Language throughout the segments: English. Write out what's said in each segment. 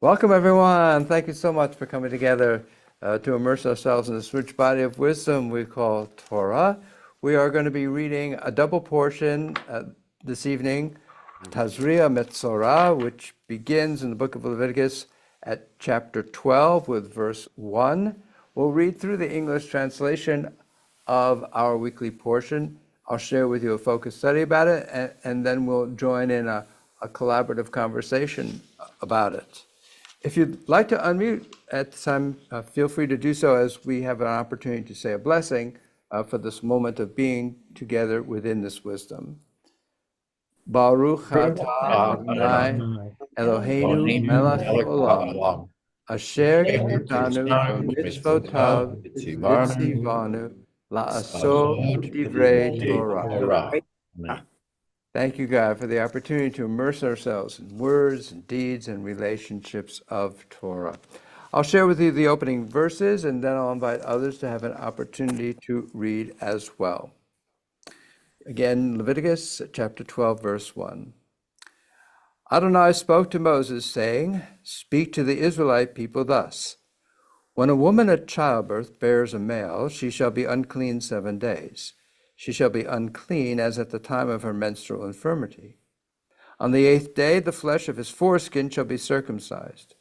Welcome, everyone. Thank you so much for coming together to immerse ourselves in this rich body of wisdom we call Torah. We are going to be reading a double portion this evening, Tazria-Metzora, which begins in the book of Leviticus at chapter 12 with verse 1. We'll read through the English translation of our weekly portion. I'll share with you a focused study about it, and then we'll join in a collaborative conversation about it. If you'd like to unmute at the time, feel free to do so as we have an opportunity to say a blessing for this moment of being together within this wisdom. Baruch atah Adonai Eloheinu melech haolam, asher kiptanu b'mitzvotav v'tzivanu la'asot divrei Torah. Thank you, God, for the opportunity to immerse ourselves in words and deeds and relationships of Torah. I'll share with you the opening verses, and then I'll invite others to have an opportunity to read as well. Again, Leviticus chapter 12, verse 1. Adonai spoke to Moses, saying, "Speak to the Israelite people thus. When a woman at childbirth bears a male, she shall be unclean 7 days. She shall be unclean as at the time of her menstrual infirmity. On the 8th day, the flesh of his foreskin shall be circumcised.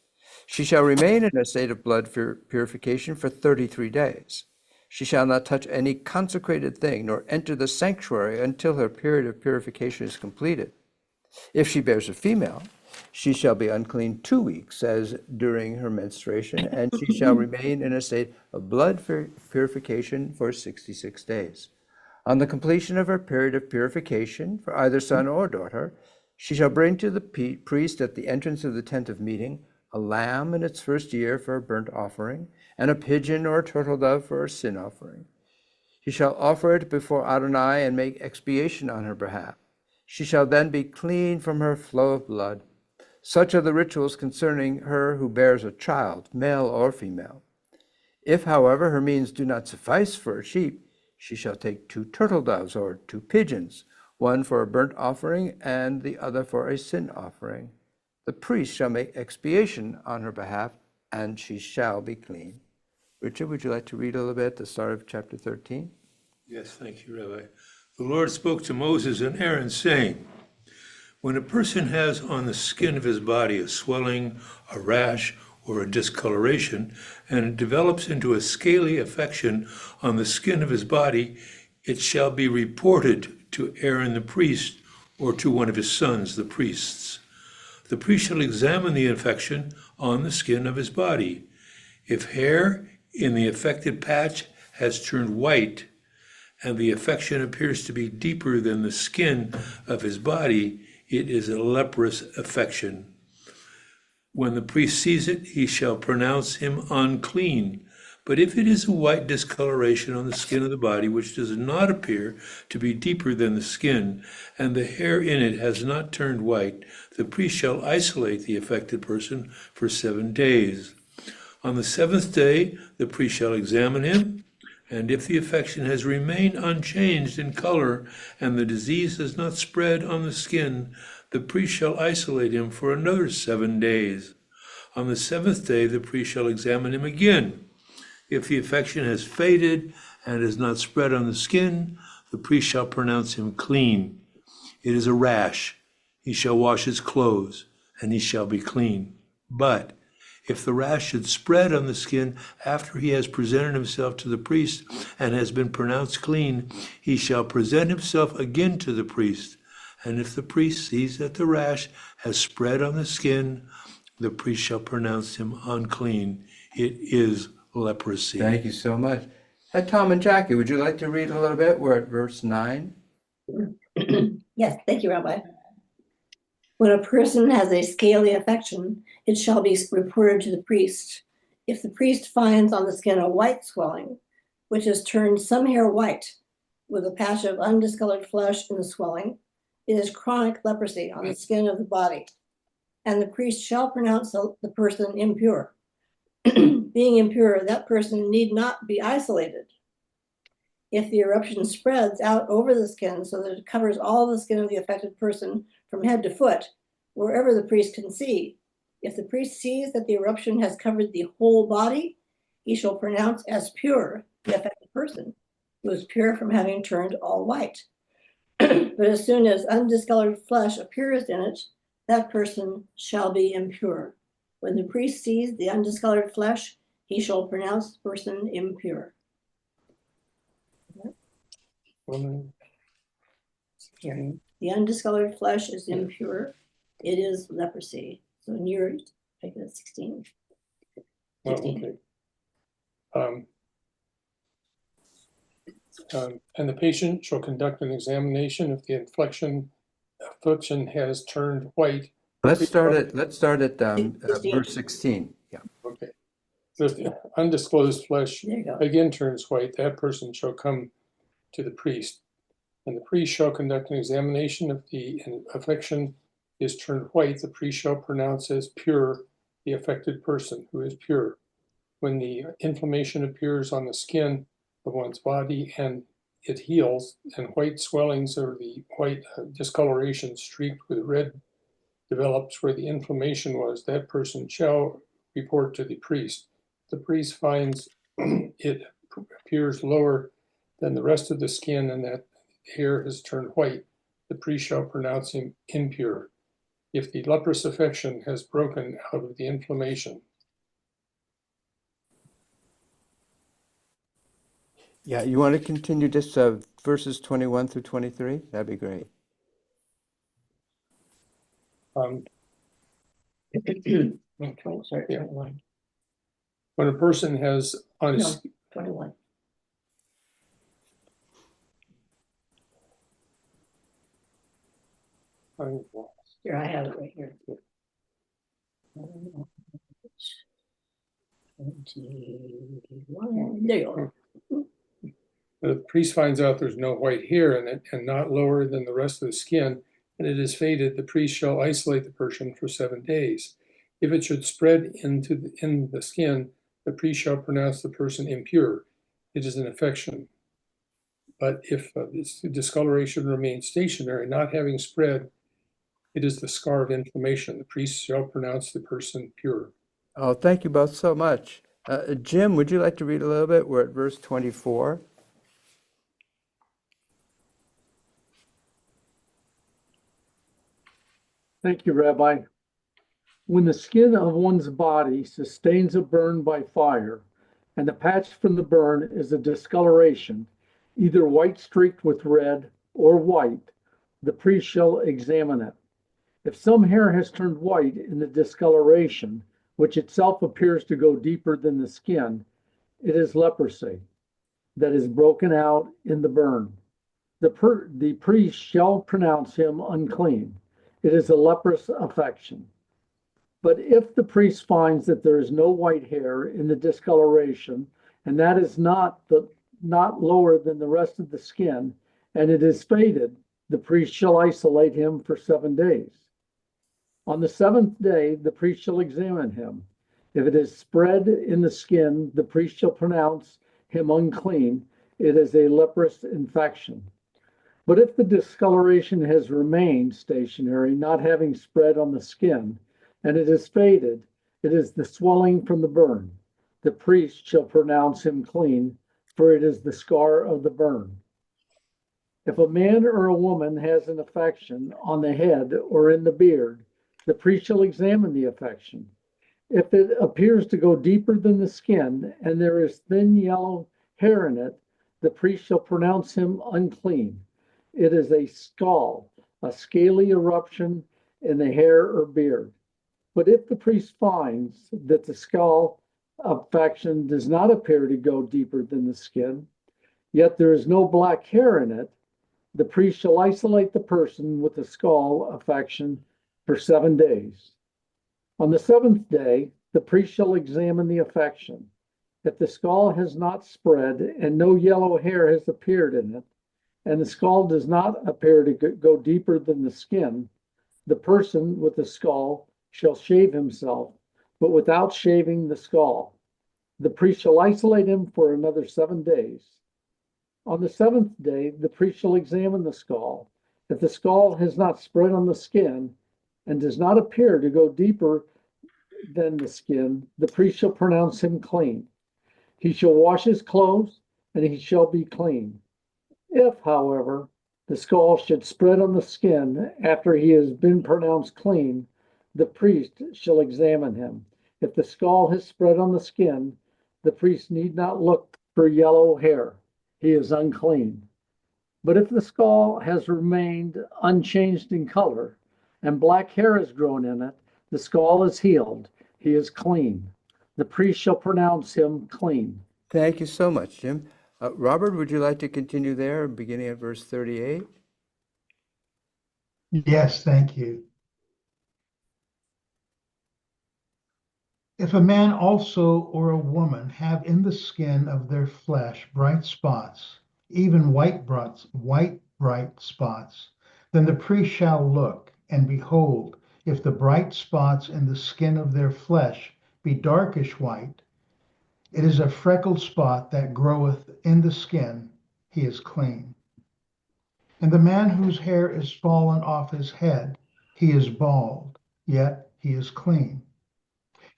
She shall remain in a state of blood purification for 33 days. She shall not touch any consecrated thing, nor enter the sanctuary until her period of purification is completed. If she bears a female, she shall be unclean 2 weeks, as during her menstruation, and she shall remain in a state of blood purification for 66 days. On the completion of her period of purification, for either son or daughter, she shall bring to the priest at the entrance of the tent of meeting a lamb in its first year for a burnt offering, and a pigeon or a turtle dove for a sin offering. She shall offer it before Adonai and make expiation on her behalf. She shall then be clean from her flow of blood. Such are the rituals concerning her who bears a child, male or female. If, however, her means do not suffice for a sheep, she shall take 2 turtle doves or 2 pigeons, one for a burnt offering and the other for a sin offering. The priest shall make expiation on her behalf, and she shall be clean." Richard, would you like to read a little bit at the start of chapter 13? Yes, thank you, Rabbi. The Lord spoke to Moses and Aaron, saying, "When a person has on the skin of his body a swelling, a rash, or a discoloration, and it develops into a scaly affection on the skin of his body, it shall be reported to Aaron the priest or to one of his sons, the priests. The priest shall examine the infection on the skin of his body. If hair in the affected patch has turned white, and the affection appears to be deeper than the skin of his body, it is a leprous affection. When the priest sees it, he shall pronounce him unclean. But if it is a white discoloration on the skin of the body, which does not appear to be deeper than the skin, and the hair in it has not turned white, the priest shall isolate the affected person for 7 days. On the 7th day, the priest shall examine him, and if the affection has remained unchanged in color, and the disease has not spread on the skin, the priest shall isolate him for another 7 days. On the 7th day, the priest shall examine him again. If the affection has faded and has not spread on the skin, the priest shall pronounce him clean. It is a rash. He shall wash his clothes, and he shall be clean. But if the rash should spread on the skin after he has presented himself to the priest and has been pronounced clean, he shall present himself again to the priest. And if the priest sees that the rash has spread on the skin, the priest shall pronounce him unclean. It is leprosy. Thank you so much. Tom and Jackie, would you like to read a little bit? We're at verse 9. Yes, thank you, Rabbi. When a person has a scaly affection, it shall be reported to the priest. If the priest finds on the skin a white swelling, which has turned some hair white, with a patch of undiscolored flesh in the swelling, it is chronic leprosy on the skin of the body, and the priest shall pronounce the person impure. Being impure, that person need not be isolated. If the eruption spreads out over the skin so that it covers all the skin of the affected person from head to foot, wherever the priest can see, If the priest sees that the eruption has covered the whole body, he shall pronounce as pure the affected person, who is pure from having turned all white. But as soon as undiscolored flesh appears in it, that person shall be impure. When the priest sees the undiscolored flesh, he shall pronounce the person impure. The undiscolored flesh is impure. It is leprosy. So in your, I think it's 16. 15. And the patient shall conduct an examination if the affliction has turned white. Let's start at Sixteen. verse 16. Yeah. Okay. So if the undisclosed flesh There you go. again turns white, that person shall come to the priest. And the priest shall conduct an examination if the affliction is turned white. The priest shall pronounce as pure the affected person who is pure. When the inflammation appears on the skin of one's body and it heals, and white swellings or the white discoloration streaked with red develops where the inflammation was, that person shall report to the priest. The priest finds it appears lower than the rest of the skin and that hair has turned white, the priest shall pronounce him impure. If the leprous affection has broken out of the inflammation. Yeah, you want to continue just verses 21 through 23? That'd be great. When Sorry, 21. a person has on his 21. Here, I have it right here. 21. There you go. the priest finds out there's no white hair in it and not lower than the rest of the skin, and it is faded, the priest shall isolate the person for 7 days. If it should spread in the skin, the priest shall pronounce the person impure. It is an infection. But if this discoloration remains stationary, not having spread, it is the scar of inflammation. The priest shall pronounce the person pure. Oh, thank you both so much. Jim, would you like to read a little bit? We're at verse 24. Thank you, Rabbi. When the skin of one's body sustains a burn by fire, and the patch from the burn is a discoloration, either white streaked with red or white, the priest shall examine it. If some hair has turned white in the discoloration, which itself appears to go deeper than the skin, it is leprosy that is broken out in the burn. The priest shall pronounce him unclean. It is a leprous affection. But if the priest finds that there is no white hair in the discoloration, and that is not lower than the rest of the skin, and it is faded, the priest shall isolate him for 7 days. On the 7th day, the priest shall examine him. If it is spread in the skin, the priest shall pronounce him unclean. It is a leprous infection. But if the discoloration has remained stationary, not having spread on the skin, and it is faded, it is the swelling from the burn. The priest shall pronounce him clean, for it is the scar of the burn. If a man or a woman has an affection on the head or in the beard, the priest shall examine the affection. If it appears to go deeper than the skin, and there is thin yellow hair in it, the priest shall pronounce him unclean. It is a scald, a scaly eruption in the hair or beard. But if the priest finds that the scald affection does not appear to go deeper than the skin, yet there is no black hair in it, the priest shall isolate the person with the scald affection for 7 days. On the 7th day, the priest shall examine the affection. If the scald has not spread and no yellow hair has appeared in it, and the scald does not appear to go deeper than the skin, the person with the scald shall shave himself, but without shaving the scald. The priest shall isolate him for another 7 days. On the 7th day, the priest shall examine the scald. If the scald has not spread on the skin and does not appear to go deeper than the skin, the priest shall pronounce him clean. He shall wash his clothes, and he shall be clean. If, however, the scall should spread on the skin after he has been pronounced clean, the priest shall examine him. If the scall has spread on the skin, the priest need not look for yellow hair. He is unclean. But if the scall has remained unchanged in color, and black hair has grown in it, the scall is healed. He is clean. The priest shall pronounce him clean. Thank you so much, Jim. Robert, would you like to continue there, beginning at verse 38? Yes, thank you. If a man also or a woman have in the skin of their flesh bright spots, even white bright spots, then the priest shall look, and behold, if the bright spots in the skin of their flesh be darkish white, it is a freckled spot that groweth in the skin, he is clean. And the man whose hair is fallen off his head, he is bald, yet he is clean.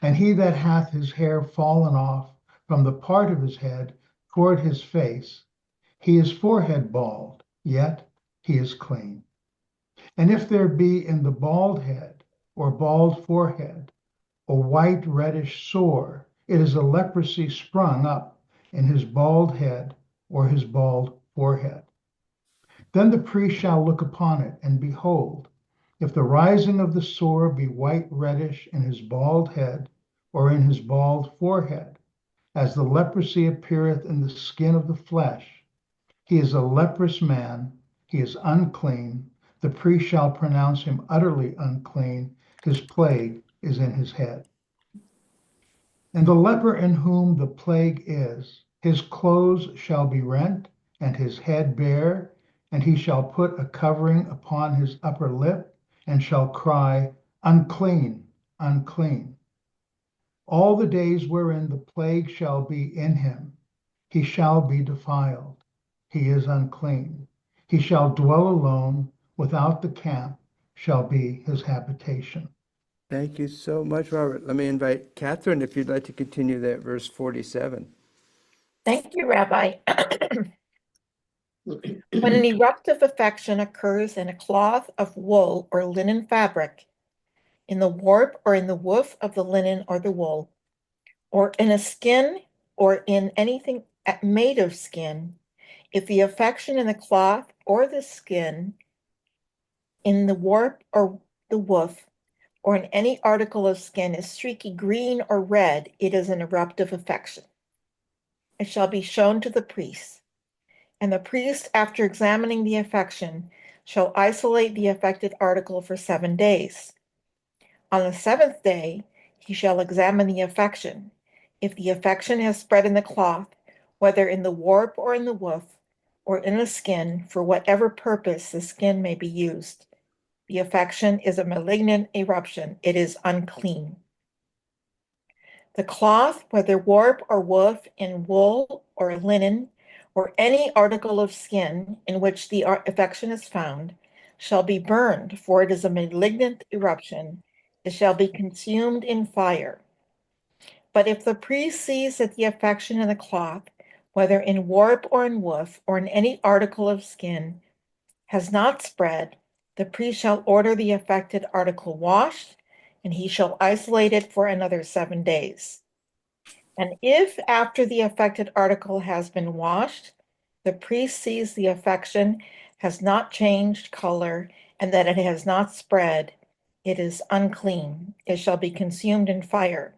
And he that hath his hair fallen off from the part of his head toward his face, he is forehead bald, yet he is clean. And if there be in the bald head or bald forehead a white reddish sore, it is a leprosy sprung up in his bald head or his bald forehead. Then the priest shall look upon it, and behold, if the rising of the sore be white reddish in his bald head or in his bald forehead, as the leprosy appeareth in the skin of the flesh, he is a leprous man, he is unclean. The priest shall pronounce him utterly unclean. His plague is in his head. And the leper in whom the plague is, his clothes shall be rent, and his head bare, and he shall put a covering upon his upper lip, and shall cry, Unclean, unclean. All the days wherein the plague shall be in him, he shall be defiled. He is unclean. He shall dwell alone, without the camp shall be his habitation. Thank you so much, Robert. Let me invite Catherine, if you'd like to continue that, verse 47. Thank you, Rabbi. When an eruptive affection occurs in a cloth of wool or linen fabric, in the warp or in the woof of the linen or the wool, or in a skin or in anything made of skin, if the affection in the cloth or the skin, in the warp or the woof, or in any article of skin is streaky green or red, it is an eruptive affection. It shall be shown to the priest. And the priest, after examining the affection, shall isolate the affected article for 7 days. On the 7th day, he shall examine the affection. If the affection has spread in the cloth, whether in the warp or in the woof, or in the skin, for whatever purpose the skin may be used, the affection is a malignant eruption. It is unclean. The cloth, whether warp or woof, in wool or linen, or any article of skin in which the affection is found, shall be burned, for it is a malignant eruption. It shall be consumed in fire. But if the priest sees that the affection in the cloth, whether in warp or in woof, or in any article of skin, has not spread, the priest shall order the affected article washed, and he shall isolate it for another 7 days. And if after the affected article has been washed, the priest sees the affection has not changed color and that it has not spread, it is unclean. It shall be consumed in fire.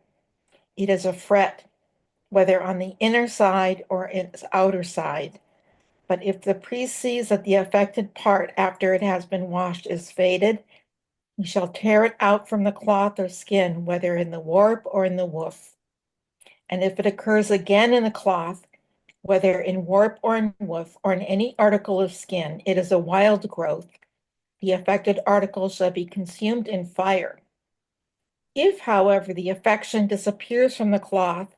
It is a fret, whether on the inner side or its outer side. But if the priest sees that the affected part after it has been washed is faded, he shall tear it out from the cloth or skin, whether in the warp or in the woof. And if it occurs again in the cloth, whether in warp or in woof, or in any article of skin, it is a wild growth. The affected article shall be consumed in fire. If, however, the affection disappears from the cloth,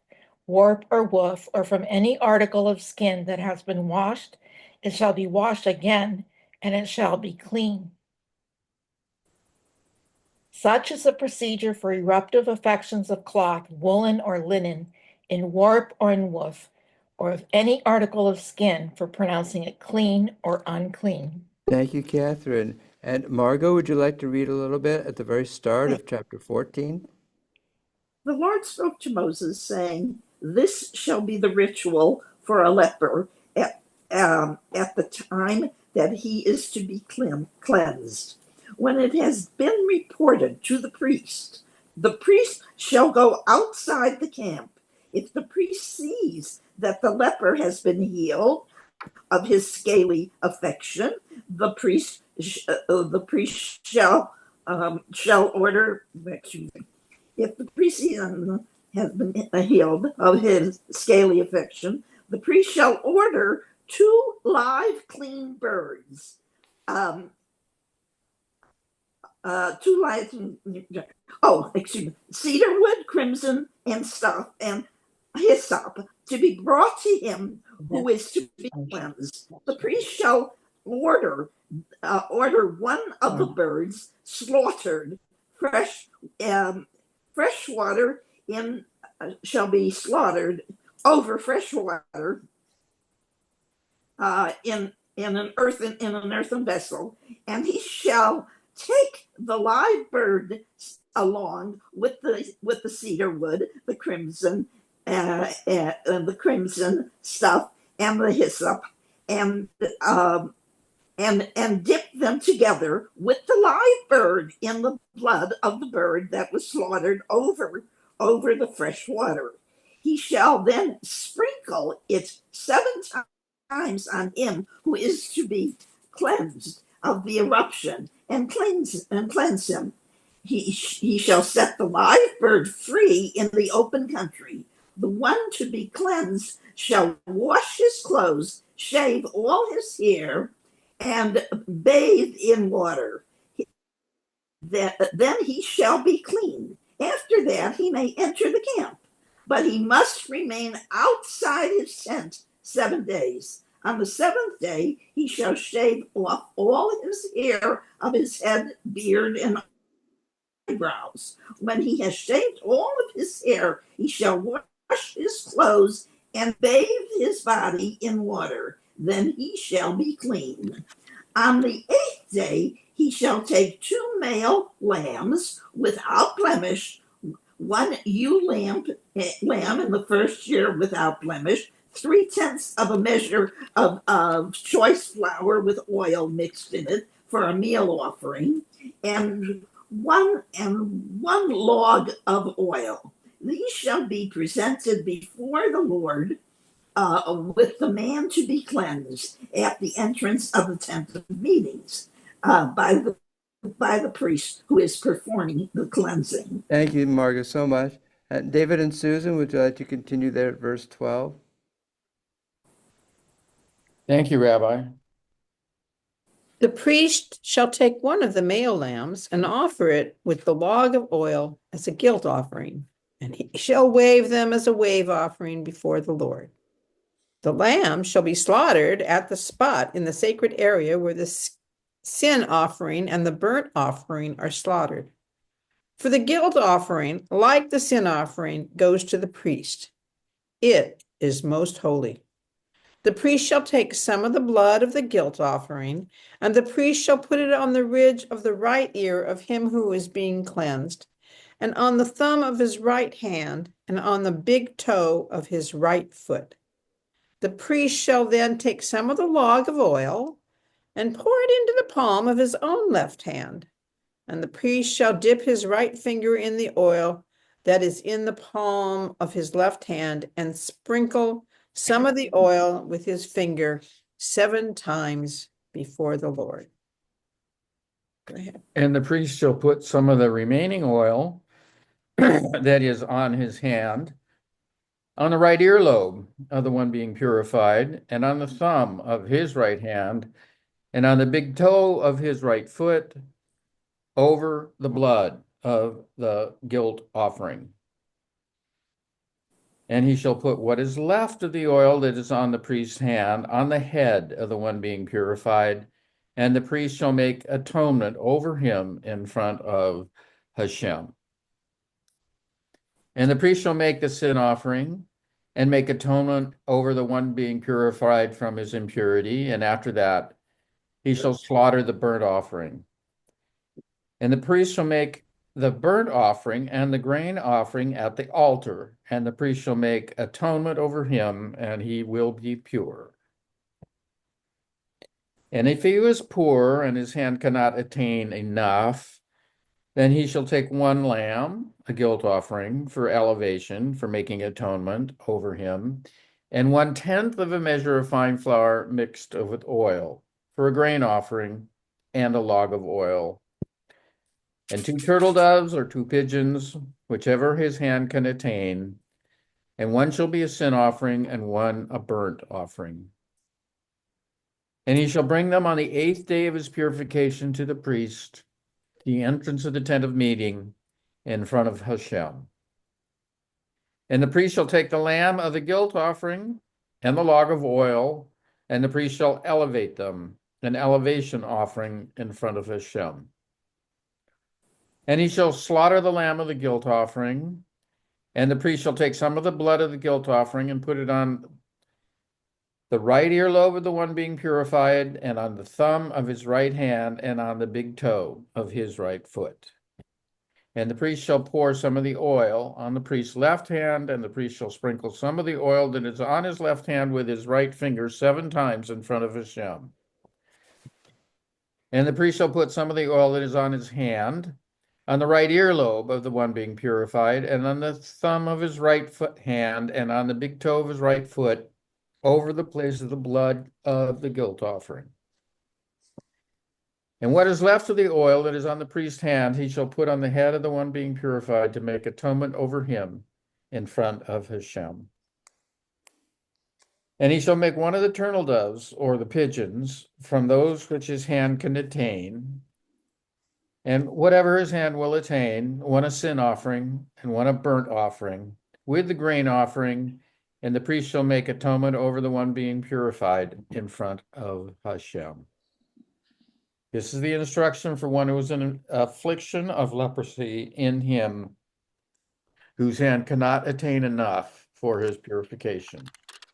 warp or woof, or from any article of skin that has been washed, it shall be washed again, and it shall be clean. Such is the procedure for eruptive affections of cloth, woolen or linen, in warp or in woof, or of any article of skin for pronouncing it clean or unclean. Thank you, Catherine. And Margot, would you like to read a little bit at the very start of chapter 14? The Lord spoke to Moses, saying, "This shall be the ritual for a leper at the time that he is to be cleansed. When it has been reported to the priest shall go outside the camp. If the priest sees that the leper has been healed of his scaly affection, the priest shall order. Excuse me. If the priest has been healed of his scaly affection, the priest shall order 2 live clean birds. 2 live, cedar wood, crimson, and stuff, and hyssop, to be brought to him who is to be cleansed. The priest shall order 1 of the birds slaughtered, fresh water shall be slaughtered over fresh water in an earthen vessel, and he shall take the live bird along with the cedar wood, the crimson stuff, and the hyssop, and dip them together with the live bird in the blood of the bird that was slaughtered over the fresh water. He shall then sprinkle it 7 times on him who is to be cleansed of the eruption, and cleanse him. He shall set the live bird free in the open country. The one to be cleansed shall wash his clothes, shave all his hair, and bathe in water. Then he shall be clean. After that, he may enter the camp, but he must remain outside his tent 7 days. On the 7th day, he shall shave off all his hair of his head, beard, and eyebrows. When he has shaved all of his hair, he shall wash his clothes and bathe his body in water. Then he shall be clean. On the 8th day, he shall take 2 male lambs without blemish, 1 ewe lamb in the first year without blemish, 3/10 of a measure of choice flour with oil mixed in it for a meal offering, and one log of oil. These shall be presented before the Lord with the man to be cleansed at the entrance of the tent of meetings by the priest who is performing the cleansing. Thank you, Margaret, so much. David and Susan, would you like to continue there at verse 12? Thank you, Rabbi. The priest shall take one of the male lambs and offer it with the log of oil as a guilt offering, and he shall wave them as a wave offering before the Lord. The lamb shall be slaughtered at the spot in the sacred area where the sin offering and the burnt offering are slaughtered. For the guilt offering, like the sin offering, goes to the priest. It is most holy. The priest shall take some of the blood of the guilt offering, and the priest shall put it on the ridge of the right ear of him who is being cleansed, and on the thumb of his right hand, and on the big toe of his right foot. The priest shall then take some of the log of oil and pour it into the palm of his own left hand, and the priest shall dip his right finger in the oil that is in the palm of his left hand and sprinkle some of the oil with his finger 7 times before the Lord. Go ahead. And the priest shall put some of the remaining oil that is on his hand on the right earlobe of the one being purified, and on the thumb of his right hand, and on the big toe of his right foot, over the blood of the guilt offering. And he shall put what is left of the oil that is on the priest's hand on the head of the one being purified, and the priest shall make atonement over him in front of Hashem. And the priest shall make the sin offering and make atonement over the one being purified from his impurity. And after that, he shall slaughter the burnt offering. And the priest shall make the burnt offering and the grain offering at the altar. And the priest shall make atonement over him, and he will be pure. And if he was poor and his hand cannot attain enough, then he shall take one lamb, a guilt offering for elevation, for making atonement over him, and 1/10 of a measure of fine flour mixed with oil for a grain offering, and a log of oil. And 2 turtle doves or 2 pigeons, whichever his hand can attain, and one shall be a sin offering and one a burnt offering. And he shall bring them on the 8th day of his purification to the priest, the entrance of the tent of meeting, in front of Hashem. And the priest shall take the lamb of the guilt offering and the log of oil, and the priest shall elevate them, an elevation offering in front of Hashem. And he shall slaughter the lamb of the guilt offering, and the priest shall take some of the blood of the guilt offering and put it on the right earlobe of the one being purified, and on the thumb of his right hand, and on the big toe of his right foot. And the priest shall pour some of the oil on the priest's left hand, and the priest shall sprinkle some of the oil that is on his left hand with his right finger 7 times in front of Hashem. And the priest shall put some of the oil that is on his hand on the right earlobe of the one being purified, and on the thumb of his right hand, and on the big toe of his right foot, over the place of the blood of the guilt offering. And what is left of the oil that is on the priest's hand, he shall put on the head of the one being purified to make atonement over him in front of Hashem. And he shall make one of the turtle doves, or the pigeons, from those which his hand can attain, and whatever his hand will attain, one a sin offering and one a burnt offering, with the grain offering, and the priest shall make atonement over the one being purified in front of Hashem. This is the instruction for one who is in an affliction of leprosy in him, whose hand cannot attain enough for his purification.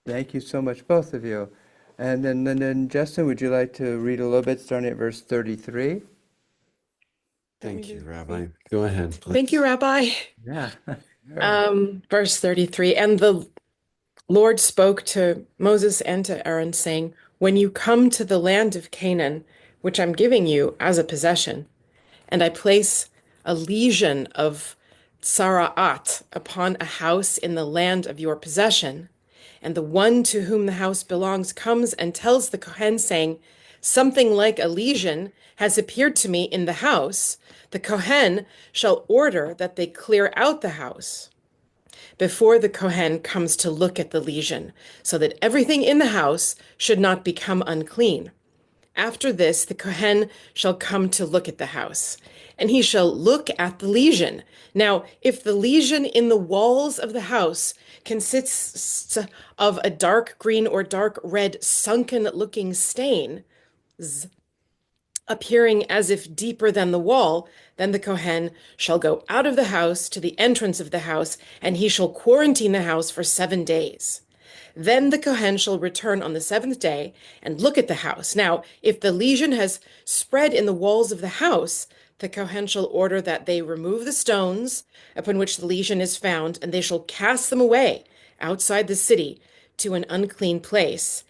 Thank you so much, both of you. And then Justin, would you like to read a little bit starting at verse 33? Thank you, Rabbi. Go ahead, please. Thank you, Rabbi. Yeah. Verse 33, and the Lord spoke to Moses and to Aaron, saying, when you come to the land of Canaan, which I'm giving you as a possession, and I place a legion of Tzara'at upon a house in the land of your possession, and the one to whom the house belongs comes and tells the Kohen, saying, something like a legion has appeared to me in the house, the Kohen shall order that they clear out the house before the Kohen comes to look at the legion, so that everything in the house should not become unclean. After this, the Kohen shall come to look at the house, and he shall look at the legion. Now, if the legion in the walls of the house consists of a dark green or dark red sunken-looking stain, appearing as if deeper than the wall, then the Kohen shall go out of the house to the entrance of the house, and he shall quarantine the house for 7 days. Then the Kohen shall return on the 7th day and look at the house. Now, if the lesion has spread in the walls of the house, the Kohen shall order that they remove the stones upon which the lesion is found, and they shall cast them away outside the city to an unclean place.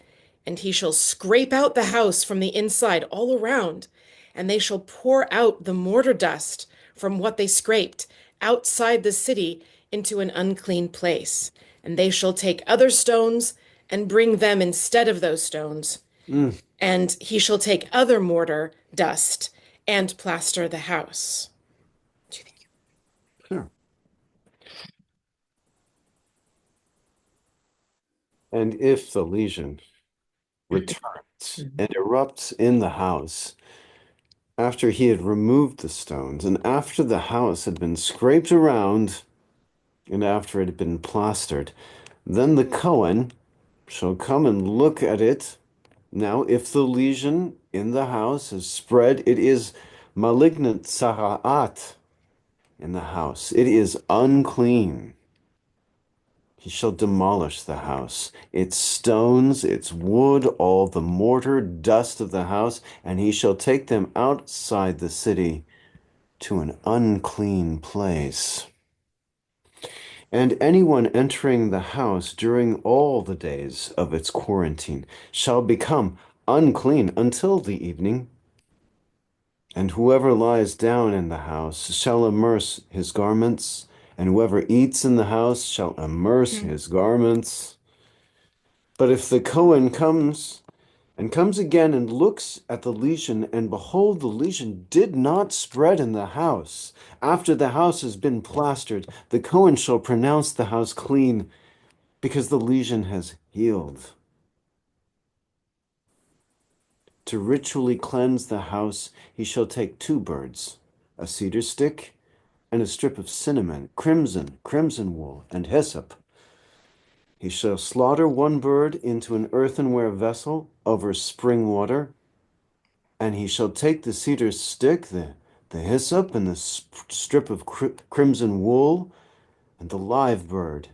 And he shall scrape out the house from the inside all around, and they shall pour out the mortar dust from what they scraped outside the city into an unclean place. And they shall take other stones and bring them instead of those stones. And he shall take other mortar dust and plaster the house. What do you think? Sure. And if the lesion returns and erupts in the house after he had removed the stones, and after the house had been scraped around, and after it had been plastered, then the Kohen shall come and look at it. Now, if the lesion in the house is spread, it is malignant Tzara'at, in the house. It is unclean. He shall demolish the house, its stones, its wood, all the mortar, dust of the house, and he shall take them outside the city to an unclean place. And anyone entering the house during all the days of its quarantine shall become unclean until the evening. And whoever lies down in the house shall immerse his garments, and whoever eats in the house shall immerse his garments. But if the Cohen comes again and looks at the lesion, and behold, the lesion did not spread in the house, after the house has been plastered, the Cohen shall pronounce the house clean, because the lesion has healed. To ritually cleanse the house, he shall take 2 birds, a cedar stick, and a strip of cinnamon, crimson wool, and hyssop. He shall slaughter 1 bird into an earthenware vessel over spring water, and he shall take the cedar stick, the hyssop, and the strip of crimson wool, and the live bird,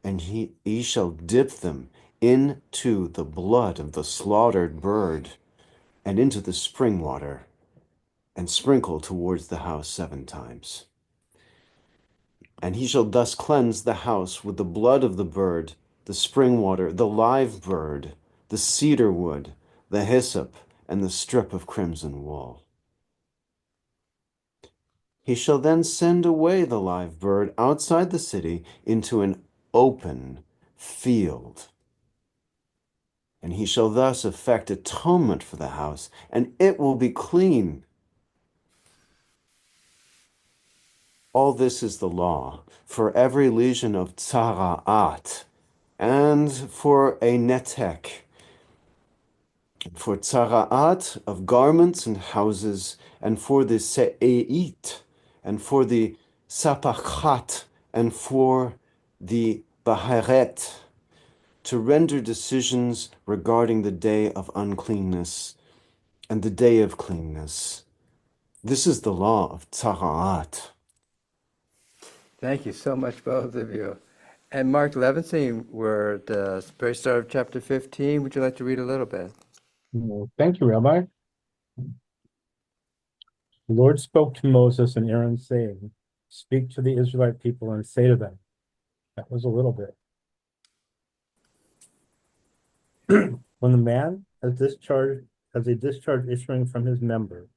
and he shall dip them into the blood of the slaughtered bird, and into the spring water, and sprinkle towards the house 7 times. And he shall thus cleanse the house with the blood of the bird, the spring water, the live bird, the cedar wood, the hyssop, and the strip of crimson wool. He shall then send away the live bird outside the city into an open field. And he shall thus effect atonement for the house, and it will be clean. All this is the law for every lesion of tzara'at, and for a netek, for tzara'at of garments and houses, and for the se'eit, and for the sapachat, and for the baheret, to render decisions regarding the day of uncleanness and the day of cleanness. This is the law of tzara'at. Thank you so much, both of you. And Mark Levinson, we're at the very start of chapter 15. Would you like to read a little bit? Thank you, Rabbi. The Lord spoke to Moses and Aaron, saying, "Speak to the Israelite people and say to them," that was a little bit. "When the man has a discharge issuing from his member,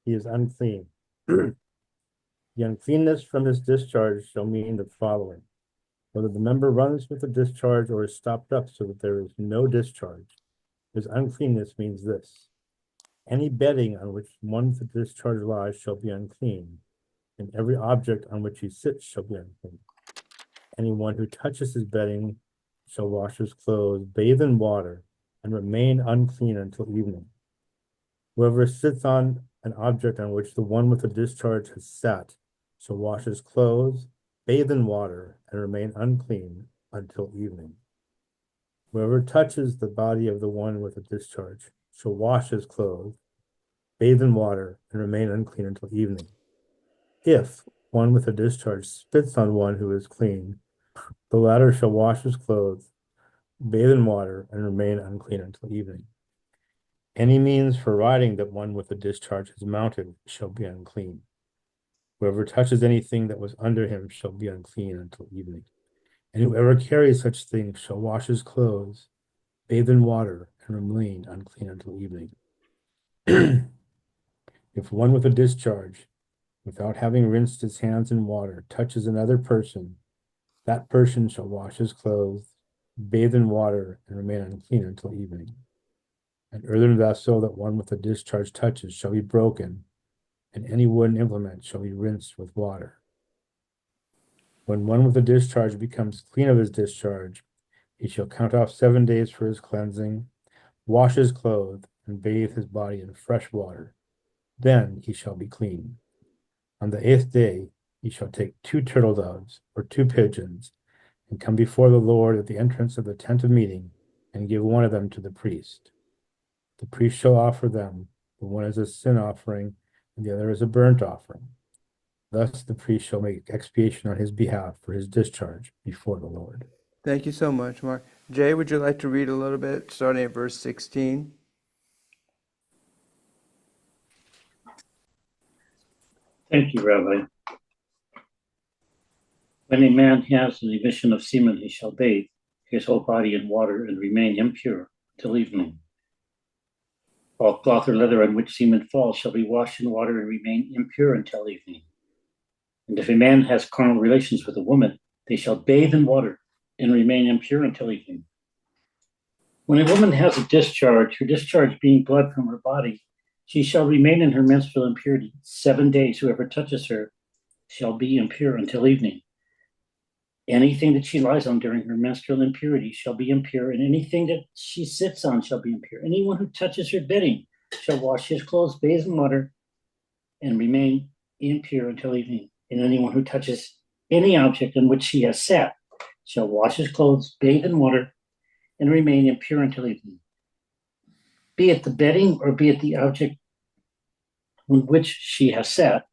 he is unclean. The uncleanness from his discharge shall mean the following: whether the member runs with a discharge or is stopped up so that there is no discharge, his uncleanness means this: any bedding on which one with a discharge lies shall be unclean, and every object on which he sits shall be unclean. Anyone who touches his bedding shall wash his clothes, bathe in water, and remain unclean until evening. Whoever sits on an object on which the one with a discharge has sat shall wash his clothes, bathe in water, and remain unclean until evening. Whoever touches the body of the one with a discharge shall wash his clothes, bathe in water, and remain unclean until evening. If one with a discharge spits on one who is clean, the latter shall wash his clothes, bathe in water, and remain unclean until evening. Any means for riding that one with a discharge has mounted shall be unclean. Whoever touches anything that was under him shall be unclean until evening. And whoever carries such things shall wash his clothes, bathe in water, and remain unclean until evening. If one with a discharge, without having rinsed his hands in water, touches another person, that person shall wash his clothes, bathe in water, and remain unclean until evening. An earthen vessel that one with a discharge touches shall be broken, and any wooden implement shall be rinsed with water. When one with a discharge becomes clean of his discharge, he shall count off 7 days for his cleansing, wash his clothes, and bathe his body in fresh water. Then he shall be clean. On the 8th day, he shall take 2 turtle doves or 2 pigeons, and come before the Lord at the entrance of the tent of meeting, and give one of them to the priest. The priest shall offer them, the one as a sin offering, and the other as a burnt offering. Thus the priest shall make expiation on his behalf for his discharge before the Lord. Thank you so much, Mark. Jay, would you like to read a little bit, starting at verse 16? Thank you, Rabbi. When a man has an emission of semen, he shall bathe his whole body in water and remain impure till evening. All cloth or leather on which semen falls shall be washed in water and remain impure until evening. And if a man has carnal relations with a woman, they shall bathe in water and remain impure until evening. When a woman has a discharge, her discharge being blood from her body, she shall remain in her menstrual impurity 7 days. Whoever touches her shall be impure until evening. Anything that she lies on during her menstrual impurity shall be impure, and anything that she sits on shall be impure. Anyone who touches her bedding shall wash his clothes, bathe in water, and remain impure until evening. And anyone who touches any object on which she has sat shall wash his clothes, bathe in water, and remain impure until evening. Be it the bedding or be it the object on which she has sat,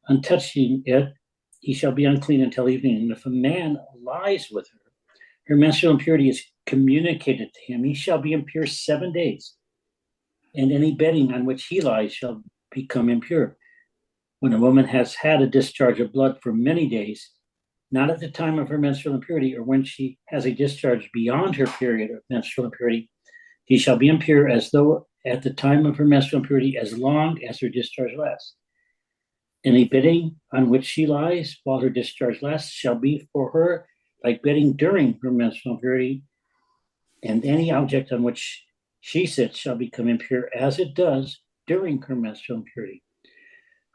on touching it, he shall be unclean until evening. And if a man lies with her, her menstrual impurity is communicated to him, he shall be impure 7 days. And any bedding on which he lies shall become impure. When a woman has had a discharge of blood for many days, not at the time of her menstrual impurity or when she has a discharge beyond her period of menstrual impurity, he shall be impure as though at the time of her menstrual impurity, as long as her discharge lasts. Any bedding on which she lies while her discharge lasts shall be for her like bedding during her menstrual impurity, and any object on which she sits shall become impure as it does during her menstrual impurity.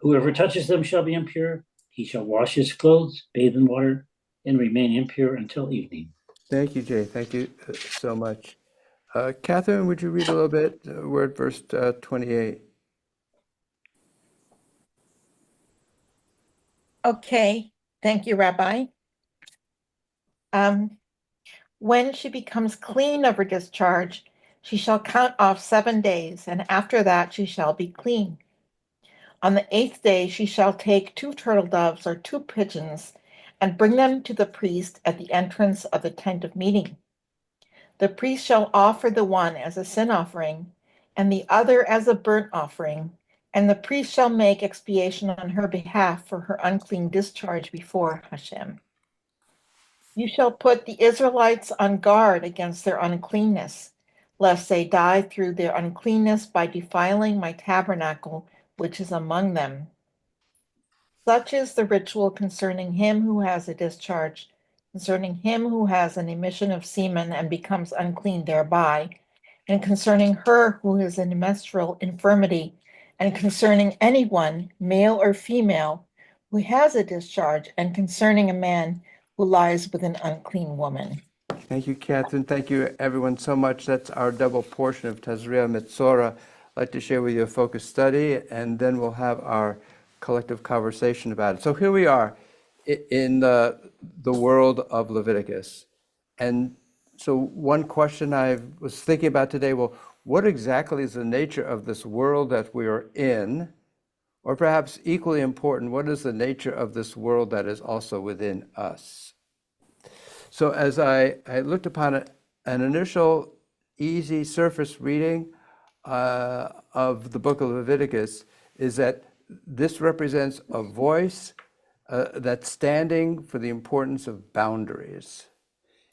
Whoever touches them shall be impure. He shall wash his clothes, bathe in water, and remain impure until evening. Thank you, Jay. Thank you so much. Catherine, would you read a little bit? We're at verse 28. Okay, thank you, Rabbi. When she becomes clean of her discharge, she shall count off 7 days, and after that she shall be clean. On the 8th day she shall take 2 turtle doves or 2 pigeons, and bring them to the priest at the entrance of the tent of meeting. The priest shall offer the one as a sin offering, and the other as a burnt offering, and the priest shall make expiation on her behalf for her unclean discharge before Hashem. You shall put the Israelites on guard against their uncleanness, lest they die through their uncleanness by defiling my tabernacle, which is among them. Such is the ritual concerning him who has a discharge, concerning him who has an emission of semen and becomes unclean thereby, and concerning her who is in menstrual infirmity, and concerning anyone, male or female, who has a discharge, and concerning a man who lies with an unclean woman. Thank you, Catherine. Thank you, everyone, so much. That's our double portion of Tazria-Metzora. I'd like to share with you a focus study, and then we'll have our collective conversation about it. So here we are in the world of Leviticus. And so one question I was thinking about today, well, what exactly is the nature of this world that we are in? Or perhaps equally important, what is the nature of this world that is also within us? So as I looked upon an initial easy surface reading of the book of Leviticus is that this represents a voice that's standing for the importance of boundaries.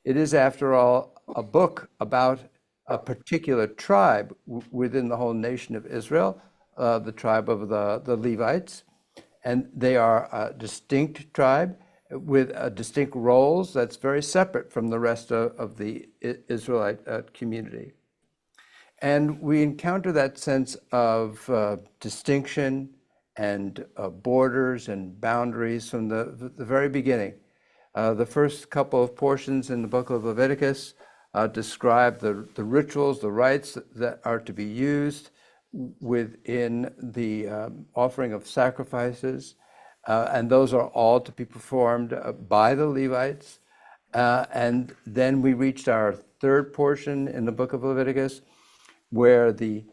It is, after all, a book about a particular tribe within the whole nation of Israel, the tribe of the Levites, and they are a distinct tribe with distinct roles that's very separate from the rest of the Israelite community. And we encounter that sense of distinction and borders and boundaries from the very beginning. The first couple of portions in the book of Leviticus describe the rituals, the rites that are to be used within the offering of sacrifices, and those are all to be performed by the Levites. And then we reached our third portion in the book of Leviticus, where the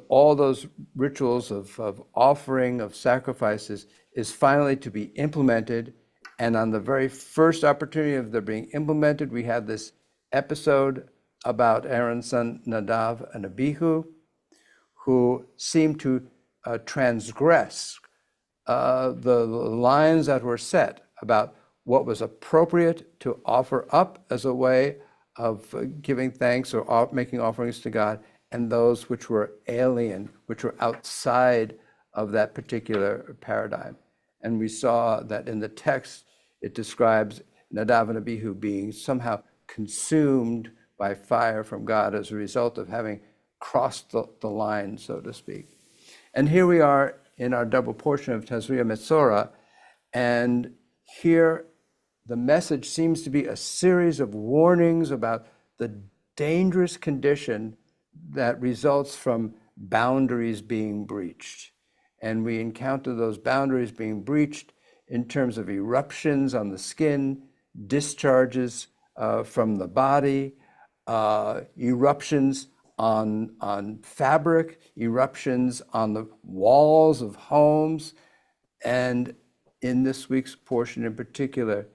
all those rituals of offering, of sacrifices, is finally to be implemented. And on the very first opportunity of their being implemented, we have this episode about Aaron's son Nadav and Abihu, who seem to transgress the lines that were set about what was appropriate to offer up as a way of giving thanks or making offerings to God, and those which were alien, which were outside of that particular paradigm. And we saw that in the text, it describes Nadav and Abihu being somehow consumed by fire from God as a result of having crossed the line, so to speak. And here we are in our double portion of Tazria-Metzora, and here the message seems to be a series of warnings about the dangerous condition that results from boundaries being breached. And we encounter those boundaries being breached in terms of eruptions on the skin, discharges from the body, eruptions on fabric, eruptions on the walls of homes. And in this week's portion in particular,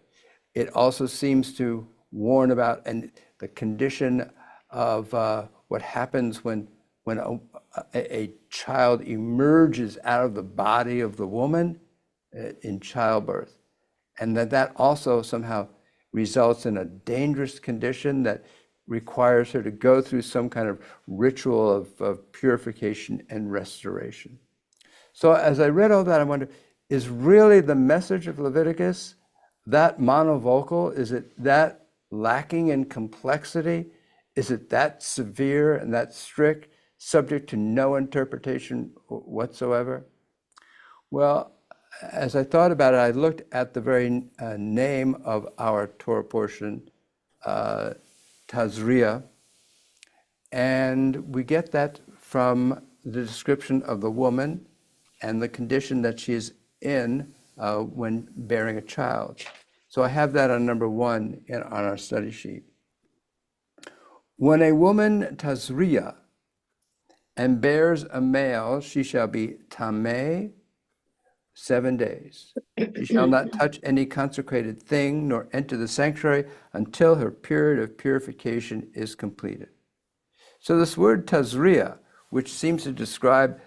it also seems to warn about the condition of what happens when a child emerges out of the body of the woman in childbirth, and that also somehow results in a dangerous condition that requires her to go through some kind of ritual of purification and restoration. So as I read all that, I wonder, is really the message of Leviticus that monovocal? Is it that lacking in complexity? Is it that severe and that strict, subject to no interpretation whatsoever? Well, as I thought about it, I looked at the very name of our Torah portion, Tazria, and we get that from the description of the woman and the condition that she is in when bearing a child. So I have that on number 1 on our study sheet. When a woman Tazria and bears a male, she shall be tameh 7 days. She shall not touch any consecrated thing, nor enter the sanctuary until her period of purification is completed. So this word Tazria, which seems to describe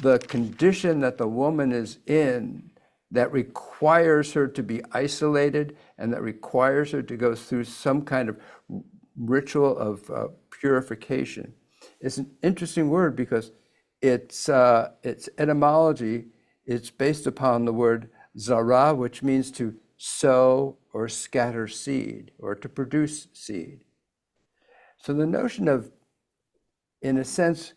the condition that the woman is in, that requires her to be isolated and that requires her to go through some kind of ritual of purification. It's an interesting word because its etymology, it's based upon the word zara, which means to sow or scatter seed or to produce seed. So the notion of, in a sense,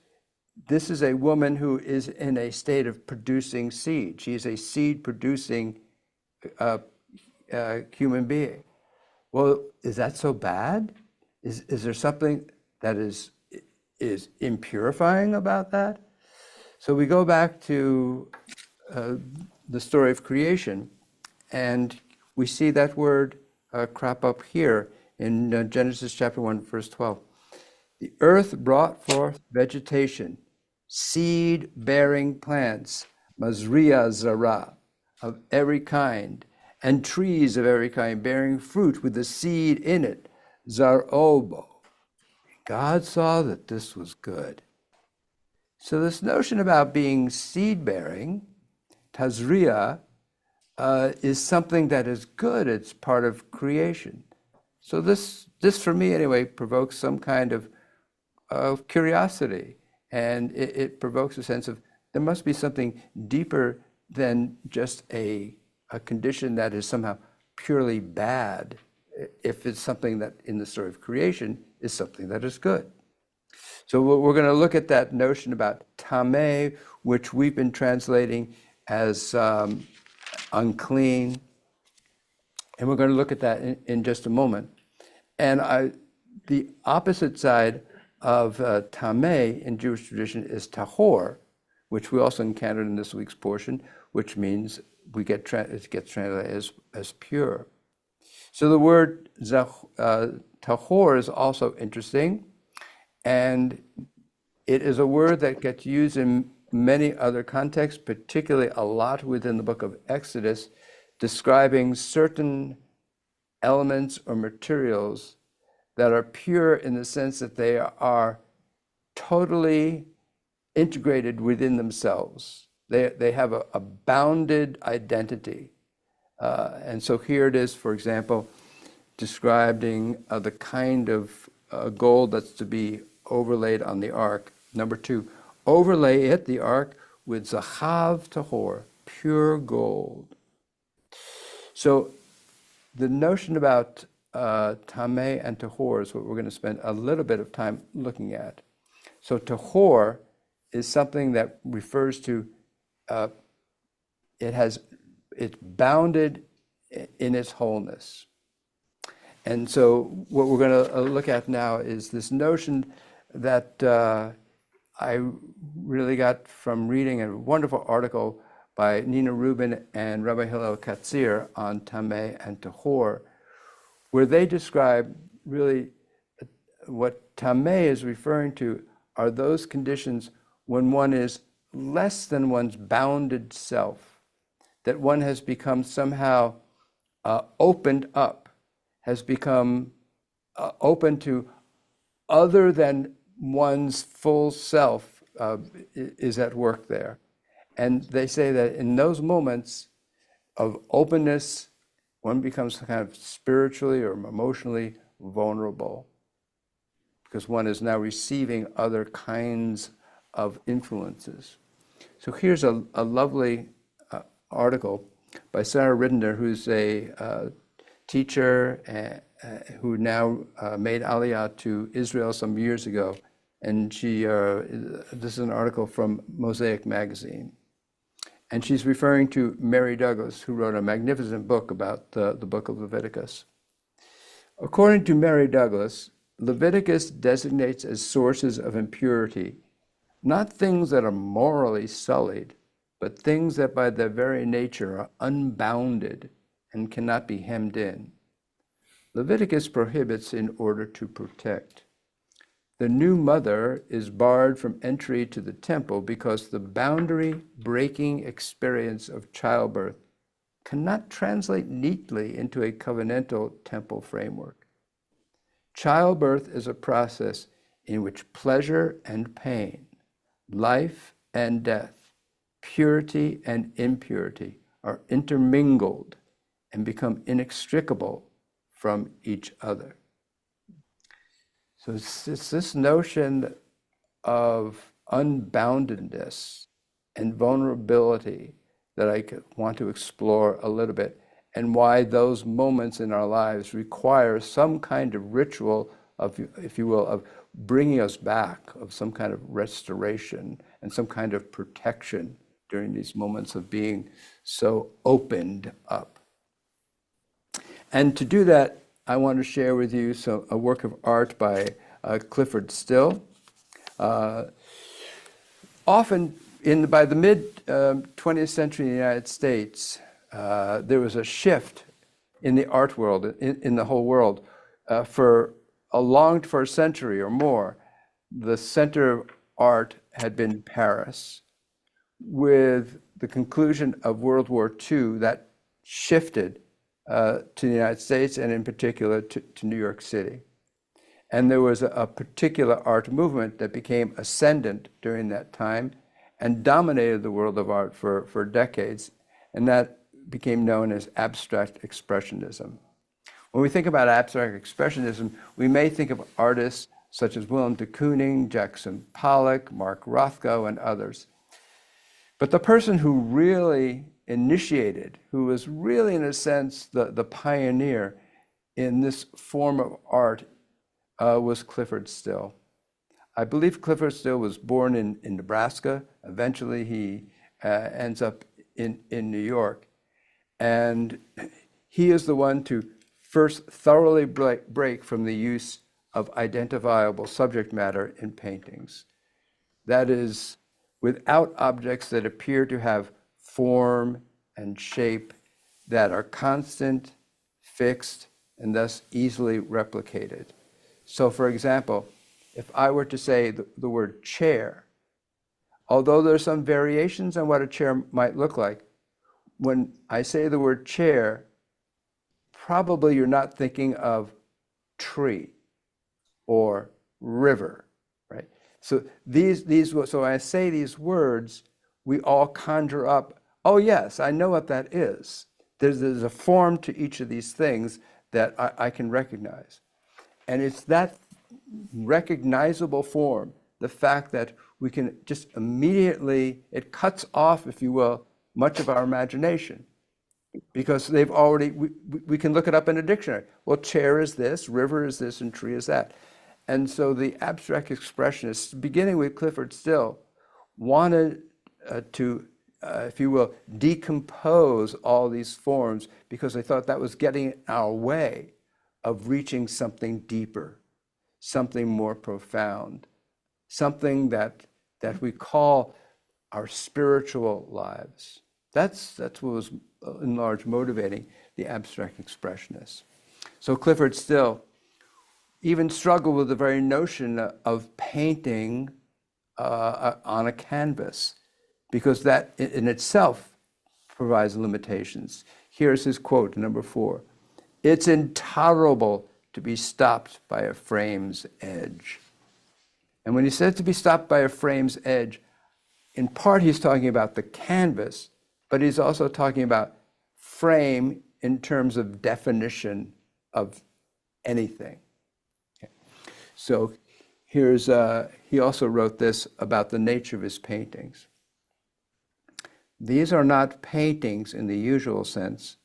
this is a woman who is in a state of producing seed. She is a seed-producing human being. Well, is that so bad? Is there something that is impurifying about that? So we go back to the story of creation, and we see that word crop up here in Genesis chapter 1, verse 12. The earth brought forth vegetation, seed-bearing plants, mazria zara, of every kind, and trees of every kind, bearing fruit with the seed in it, zarobo. God saw that this was good. So this notion about being seed-bearing, Tazria, is something that is good. It's part of creation. So this for me anyway provokes some kind of curiosity, and it provokes a sense of there must be something deeper than just a condition that is somehow purely bad, if it's something that in the story of creation is something that is good. So we're going to look at that notion about tameh, which we've been translating as unclean, and we're going to look at that in just a moment. And the opposite side of tameh in Jewish tradition is tahor, which we also encountered in this week's portion, which means it gets translated as pure. So the word tahor is also interesting, and It is a word that gets used in many other contexts, particularly a lot within the book of Exodus, describing certain elements or materials that are pure in the sense that they are totally integrated within themselves. They have a bounded identity. And so here it is, for example, describing the kind of gold that's to be overlaid on the ark. Number 2, overlay it, the ark, with zahav tahor, pure gold. So the notion about tameh and tahor is what we're going to spend a little bit of time looking at. So tahor is something that refers to it's bounded in its wholeness. And so what we're going to look at now is this notion that I really got from reading a wonderful article by Nina Rubin and Rabbi Hillel Katzir on Tameh and Tahor, where they describe really what Tameh is referring to are those conditions when one is less than one's bounded self, that one has become somehow opened up, has become open to other than one's full self is at work there. And they say that in those moments of openness, one becomes kind of spiritually or emotionally vulnerable because one is now receiving other kinds of influences. So here's a lovely article by Sarah Ridender, who's a teacher who now made Aliyah to Israel some years ago. And this is an article from Mosaic Magazine. And she's referring to Mary Douglas, who wrote a magnificent book about the book of Leviticus. According to Mary Douglas, Leviticus designates as sources of impurity not things that are morally sullied, but things that by their very nature are unbounded and cannot be hemmed in. Leviticus prohibits in order to protect. The new mother is barred from entry to the temple because the boundary-breaking experience of childbirth cannot translate neatly into a covenantal temple framework. Childbirth is a process in which pleasure and pain, life and death, purity and impurity are intermingled and become inextricable from each other. So it's this notion of unboundedness and vulnerability that I want to explore a little bit, and why those moments in our lives require some kind of ritual of, if you will, of bringing us back, of some kind of restoration and some kind of protection during these moments of being so opened up. And to do that, I want to share with you a work of art by Clifford Still. Often, by the mid-20th century in the United States, there was a shift in the art world, in the whole world. For a century or more, the center of art had been Paris. With the conclusion of World War II, that shifted to the United States, and in particular to New York City. And there was a particular art movement that became ascendant during that time and dominated the world of art for decades, and that became known as abstract expressionism. When we think about abstract expressionism, we may think of artists such as Willem de Kooning, Jackson Pollock, Mark Rothko, and others. But the person who really initiated, who was really, in a sense, the pioneer in this form of art was Clifford Still. I believe Clifford Still was born in Nebraska. Eventually, he ends up in New York. And he is the one to first thoroughly break from the use of identifiable subject matter in paintings. That is, without objects that appear to have form and shape that are constant, fixed, and thus easily replicated. So, for example, if I were to say the word chair, although there's some variations on what a chair might look like, when I say the word chair, probably you're not thinking of tree or river, right? So so when I say these words, we all conjure up, oh yes, I know what that is. There's a form to each of these things that I can recognize. And it's that recognizable form, the fact that we can just immediately, it cuts off, if you will, much of our imagination. Because they've already, we can look it up in a dictionary. Well, chair is this, river is this, and tree is that. And so the abstract expressionists, beginning with Clifford Still, wanted to, if you will, decompose all these forms because they thought that was getting in our way of reaching something deeper, something more profound, something that we call our spiritual lives. That's what was in large motivating the abstract expressionists. So Clifford Still even struggled with the very notion of painting on a canvas, because that in itself provides limitations. Here's his quote, number 4. "It's intolerable to be stopped by a frame's edge." And when he said to be stopped by a frame's edge, in part he's talking about the canvas, but he's also talking about frame in terms of definition of anything. Okay. So here's, he also wrote this about the nature of his paintings. "These are not paintings in the usual sense.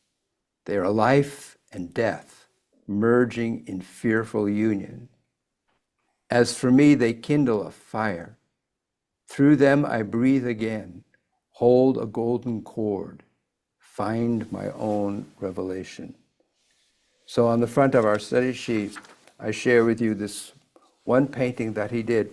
They are life and death merging in fearful union. As for me, they kindle a fire. Through them I breathe again, hold a golden cord, find my own revelation." So on the front of our study sheet, I share with you this one painting that he did,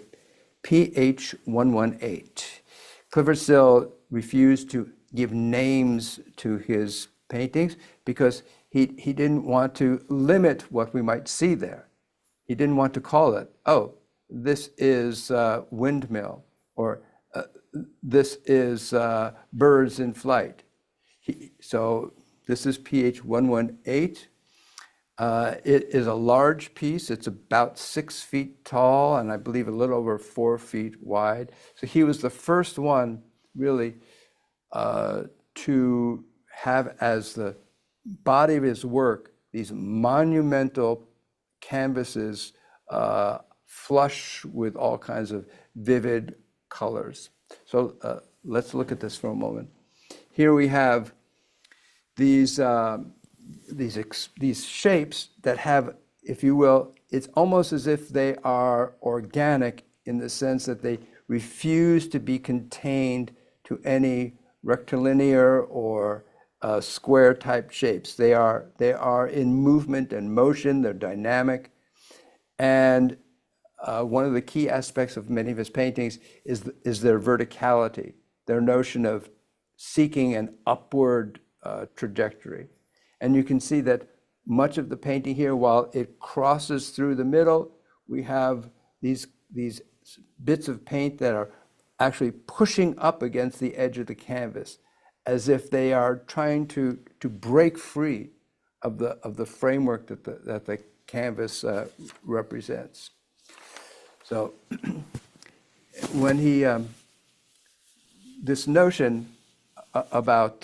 PH 118. Clifford Still refused to give names to his paintings because he didn't want to limit what we might see there. He didn't want to call it, oh, this is windmill, or this is birds in flight. So this is PH 118. It is a large piece. It's about 6 feet tall and I believe a little over 4 feet wide. So he was the first one really to have as the body of his work these monumental canvases flush with all kinds of vivid colors. So let's look at this for a moment. Here we have these shapes that have, if you will, it's almost as if they are organic in the sense that they refuse to be contained to any rectilinear or square type shapes. They are in movement and motion. They're dynamic, and one of the key aspects of many of his paintings is their verticality, their notion of seeking an upward trajectory. And you can see that much of the painting here, while it crosses through the middle, we have these bits of paint that are actually pushing up against the edge of the canvas, as if they are trying to break free of the framework that the canvas represents. So when he, this notion about,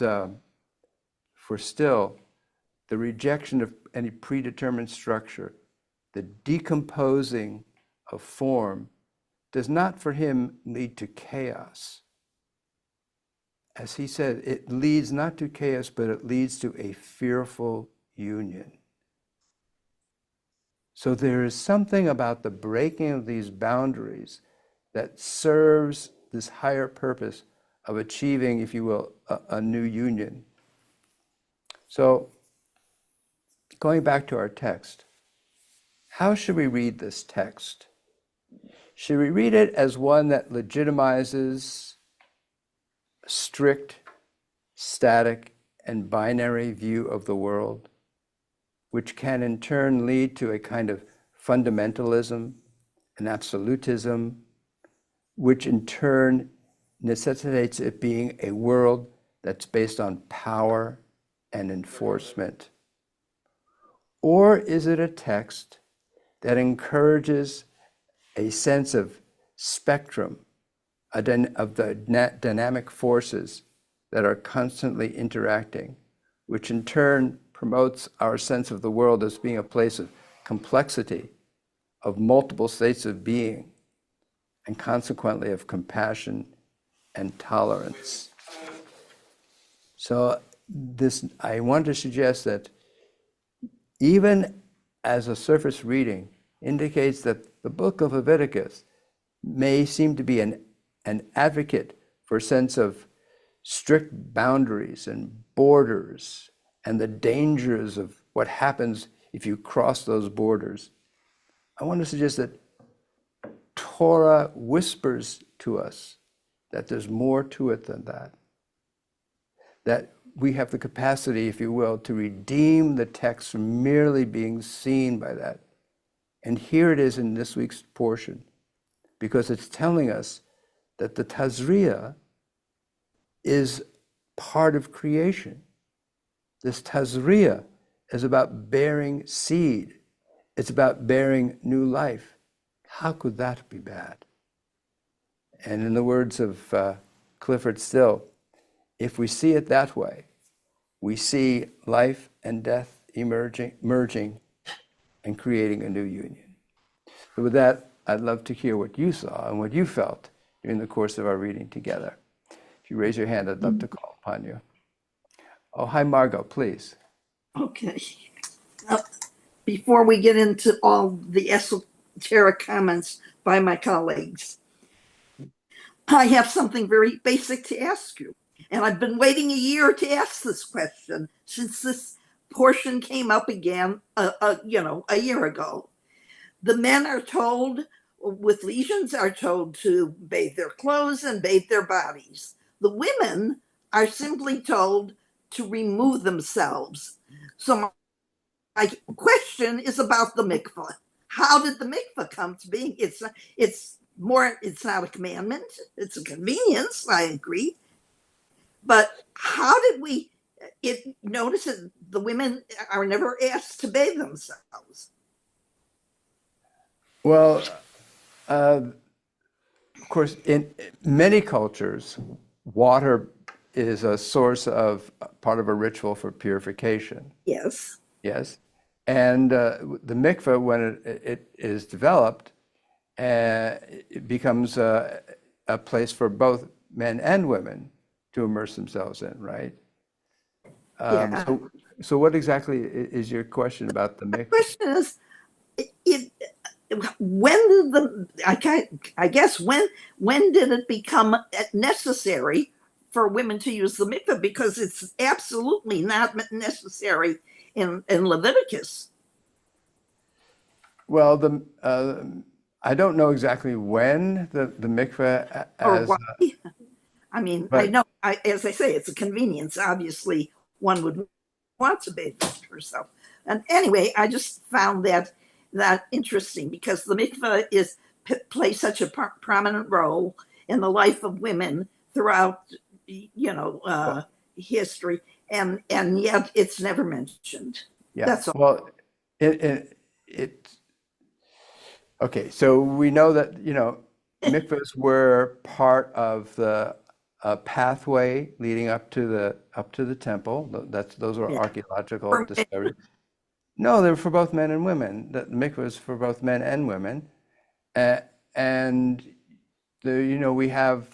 for Still, the rejection of any predetermined structure, the decomposing of form, does not for him lead to chaos. As he said, it leads not to chaos, but it leads to a fearful union. So there is something about the breaking of these boundaries that serves this higher purpose of achieving, if you will, a new union. So going back to our text, how should we read this text? Should we read it as one that legitimizes a strict, static, and binary view of the world, which can in turn lead to a kind of fundamentalism an absolutism, which in turn necessitates it being a world that's based on power and enforcement? Or is it a text that encourages a sense of spectrum, of the dynamic forces that are constantly interacting, which in turn promotes our sense of the world as being a place of complexity, of multiple states of being, and consequently of compassion and tolerance? So I want to suggest that even as a surface reading indicates that the book of Leviticus may seem to be an advocate for a sense of strict boundaries and borders and the dangers of what happens if you cross those borders, I want to suggest that Torah whispers to us that there's more to it than that. That we have the capacity, if you will, to redeem the text from merely being seen by that. And here it is in this week's portion, because it's telling us that the Tazria is part of creation. This Tazria is about bearing seed. It's about bearing new life. How could that be bad? And in the words of Clifford Still, if we see it that way, we see life and death merging and creating a new union. So with that, I'd love to hear what you saw and what you felt during the course of our reading together. If you raise your hand, I'd love to call upon you. Oh, hi, Margot, please. Okay. Before we get into all the esoteric comments by my colleagues, I have something very basic to ask you. And I've been waiting a year to ask this question since this portion came up again, a year ago. The men are told, with lesions, are told to bathe their clothes and bathe their bodies. The women are simply told to remove themselves. So my question is about the mikvah. How did the mikvah come to being? It's not a commandment. It's a convenience. I agree. But how did notice that the women are never asked to bathe themselves? Well, of course, in many cultures, water is a source of part of a ritual for purification. Yes. Yes. And the mikveh, when it is developed, it becomes a place for both men and women to immerse themselves in, right? Yeah. So what exactly is your question about the mikveh? My question is, when did when did it become necessary for women to use the mikveh? Because it's absolutely not necessary in Leviticus. Well, I don't know exactly when the mikveh Or why? I mean, I know, as I say, it's a convenience. Obviously, one would want to bathe herself. And anyway, I just found that interesting because the mikveh plays such a prominent role in the life of women throughout, history, and yet it's never mentioned. Yeah. That's all. Well, okay. So we know that mikvahs were part of the pathway leading up to the temple. Those were archaeological discoveries. No, they were for both men and women. The mikvah is for both men and women, and we have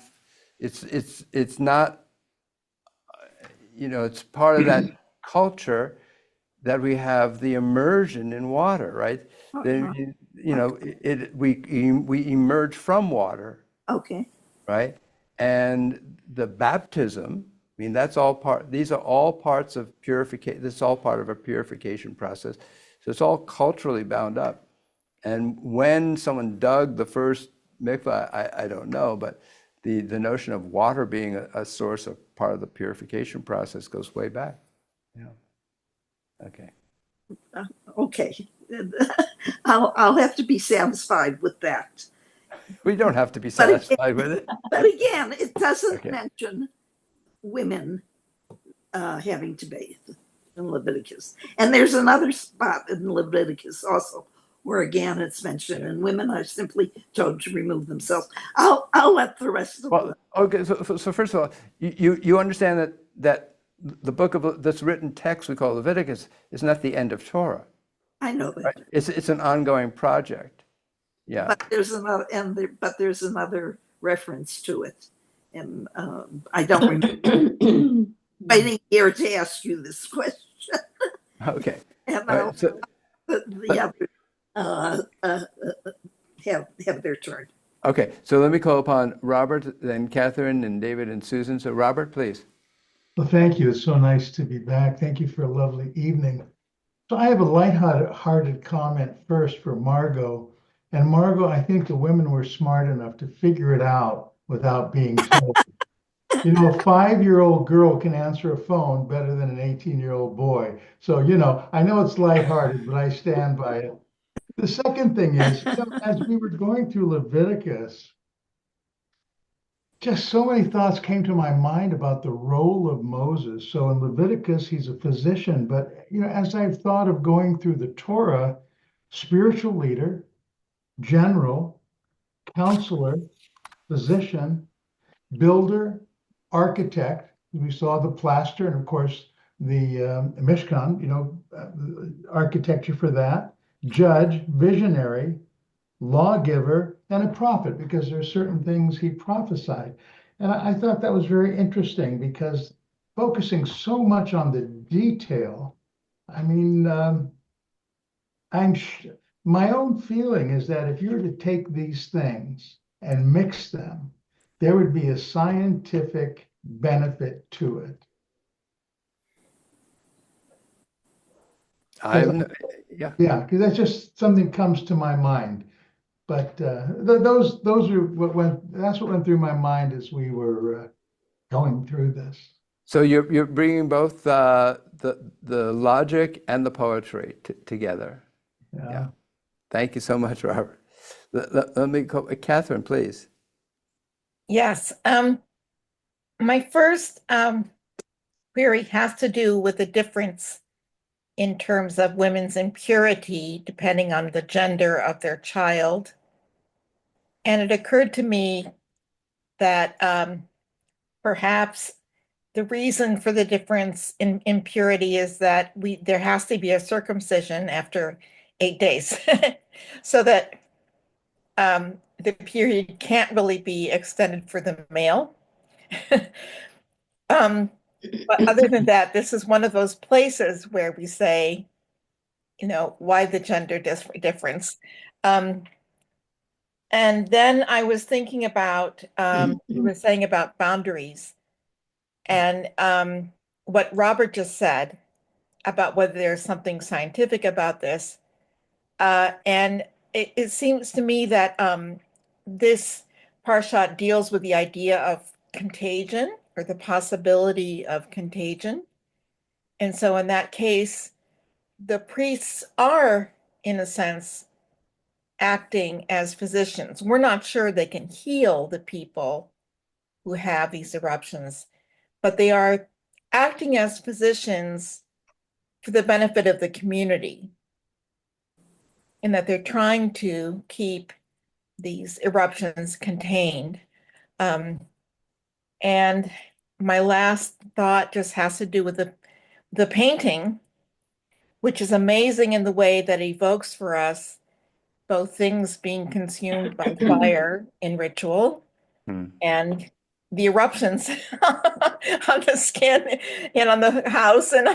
it's not it's part of that culture that we have the immersion in water, right? We emerge from water. Okay. Right? And the baptism, I mean, these are all parts of purification. This is all part of a purification process. So it's all culturally bound up. And when someone dug the first mikvah, I don't know, but the notion of water being a source of part of the purification process goes way back. Yeah. Okay. Okay. I'll have to be satisfied with that. We don't have to be But again, satisfied with it. but again, it doesn't Okay. mention women having to bathe in Leviticus. And there's another spot in Leviticus also where again it's mentioned, and women are simply told to remove themselves. I'll let the rest of the Well, okay. So first of all, you understand that the book of this written text we call Leviticus is not the end of Torah. I know that. Right? It's an ongoing project. Yeah. But there's another reference to it, and I don't remember. Waiting here to ask you this question. Okay. And All right, so, the other have their turn. okay. So let me call upon Robert, then Catherine, and David and Susan. So Robert, please. Well, thank you. It's so nice to be back. Thank you for a lovely evening. So I have a lighthearted comment first for Margot. And Margot, I think the women were smart enough to figure it out without being told. You know, a 5-year-old girl can answer a phone better than an 18-year-old boy. So, you know, I know it's lighthearted, but I stand by it. The second thing is, you know, as we were going through Leviticus, just so many thoughts came to my mind about the role of Moses. So in Leviticus, he's a physician, but you know, as I've thought of going through the Torah, spiritual leader, general, counselor, physician, builder, architect. We saw the plaster, and of course the Mishkan. You know, architecture for that. Judge, visionary, lawgiver, and a prophet, because there are certain things he prophesied. And I thought that was very interesting because focusing so much on the detail, I mean, my own feeling is that if you were to take these things and mix them, there would be a scientific benefit to it. Yeah. Yeah, because that's just something comes to my mind. But those are that's what went through my mind as we were going through this. So you're bringing both the logic and the poetry together. Yeah. Thank you so much, Robert. Let me call Catherine, please. Yes. My first query has to do with the difference in terms of women's impurity, depending on the gender of their child. And it occurred to me that perhaps the reason for the difference in impurity is that there has to be a circumcision after 8 days, so that the period can't really be extended for the male. But other than that, this is one of those places where we say, you know, why the gender difference? And then I was thinking about, you were saying about boundaries and what Robert just said about whether there's something scientific about this. And it seems to me that this parshat deals with the idea of contagion or the possibility of contagion. And so in that case, the priests are, in a sense, acting as physicians. We're not sure they can heal the people who have these eruptions, but they are acting as physicians for the benefit of the community, in that they're trying to keep these eruptions contained. And my last thought just has to do with the painting, which is amazing in the way that evokes for us both things being consumed by fire in ritual and the eruptions on the skin and on the house and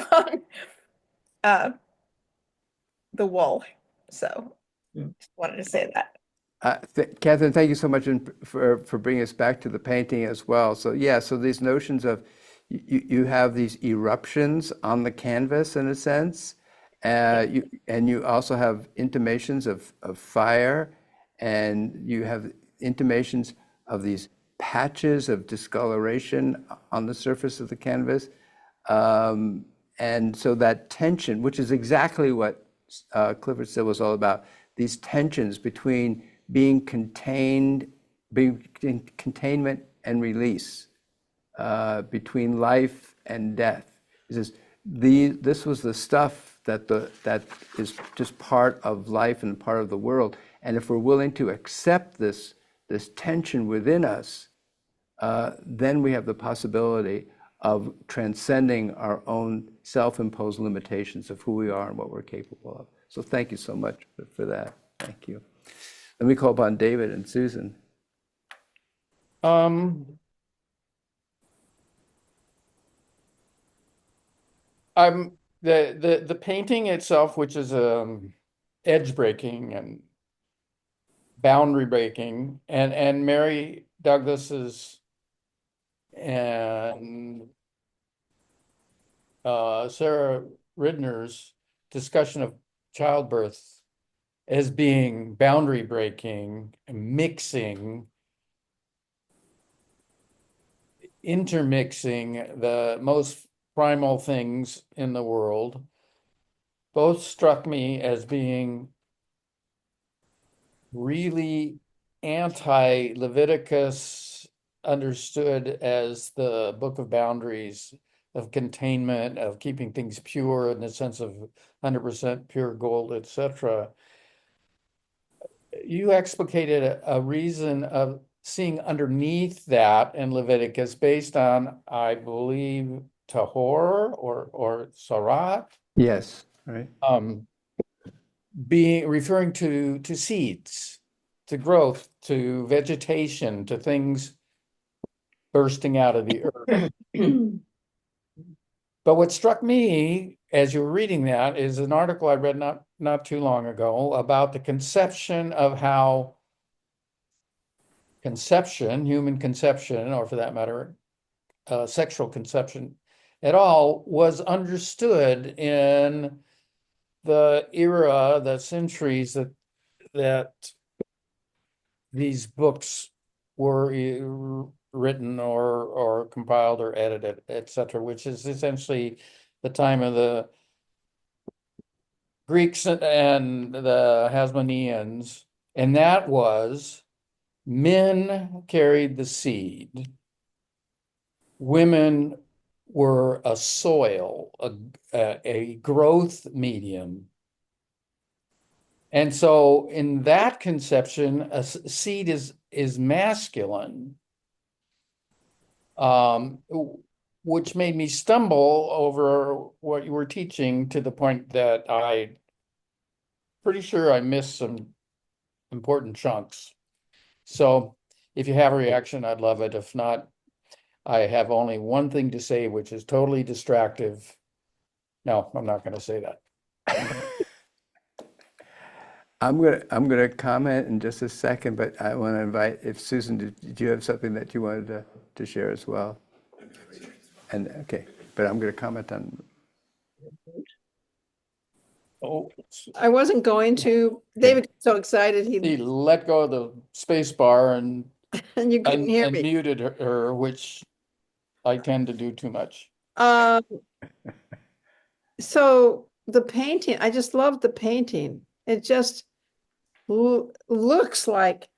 on the wool. So just wanted to say that. Catherine, thank you so much for bringing us back to the painting as well. So yeah, so these notions of you have these eruptions on the canvas in a sense, and you also have intimations of fire, and you have intimations of these patches of discoloration on the surface of the canvas. And so that tension, which is exactly what Clifford Still was all about, these tensions between being contained, being in containment and release, between life and death. He says, this was the stuff that is just part of life and part of the world. And if we're willing to accept this tension within us, then we have the possibility of transcending our own self-imposed limitations of who we are and what we're capable of. So thank you so much for that. Thank you. Let me call upon David and Susan. The painting itself, which is edge breaking and boundary breaking, and Mary Douglas's and Sarah Ridner's discussion of childbirth as being boundary breaking, mixing, intermixing the most primal things in the world, both struck me as being really anti-Leviticus, understood as the book of boundaries, of containment, of keeping things pure in the sense of 100% pure gold, etc. You explicated a reason of seeing underneath that in Leviticus based on, I believe, Tahor or Sarat. Yes, right. Being referring to seeds, to growth, to vegetation, to things bursting out of the earth. But what struck me as you were reading that is an article I read not too long ago about the conception of how conception, human conception, or for that matter, sexual conception at all, was understood in the era, the centuries that these books were written or compiled or edited, etc., which is essentially the time of the Greeks and the Hasmoneans, and that was men carried the seed, women were a soil, a growth medium. And so in that conception, a seed is masculine, which made me stumble over what you were teaching to the point that I pretty sure I missed some important chunks. So if you have a reaction, I'd love it. If not, I have only one thing to say, which is totally distractive. No, I'm not going to say that. I'm gonna comment in just a second, but I want to invite, if Susan, did you have something that you wanted to share as well? And okay, but I'm gonna comment on. Oh, I wasn't going to. David got so excited he he let go of the space bar and and you couldn't hear me. muted her, which I tend to do too much. So the painting, I just love the painting. It just looks like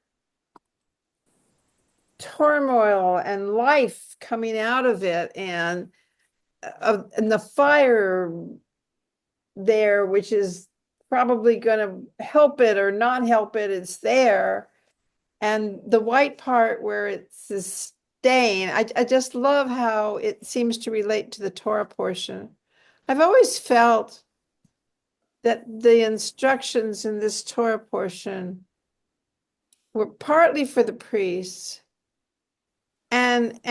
turmoil and life coming out of it, and the fire there, which is probably going to help it or not help it, it's there. And the white part where it's a stain, I just love how it seems to relate to the Torah portion. I've always felt that the instructions in this Torah portion were partly for the priests and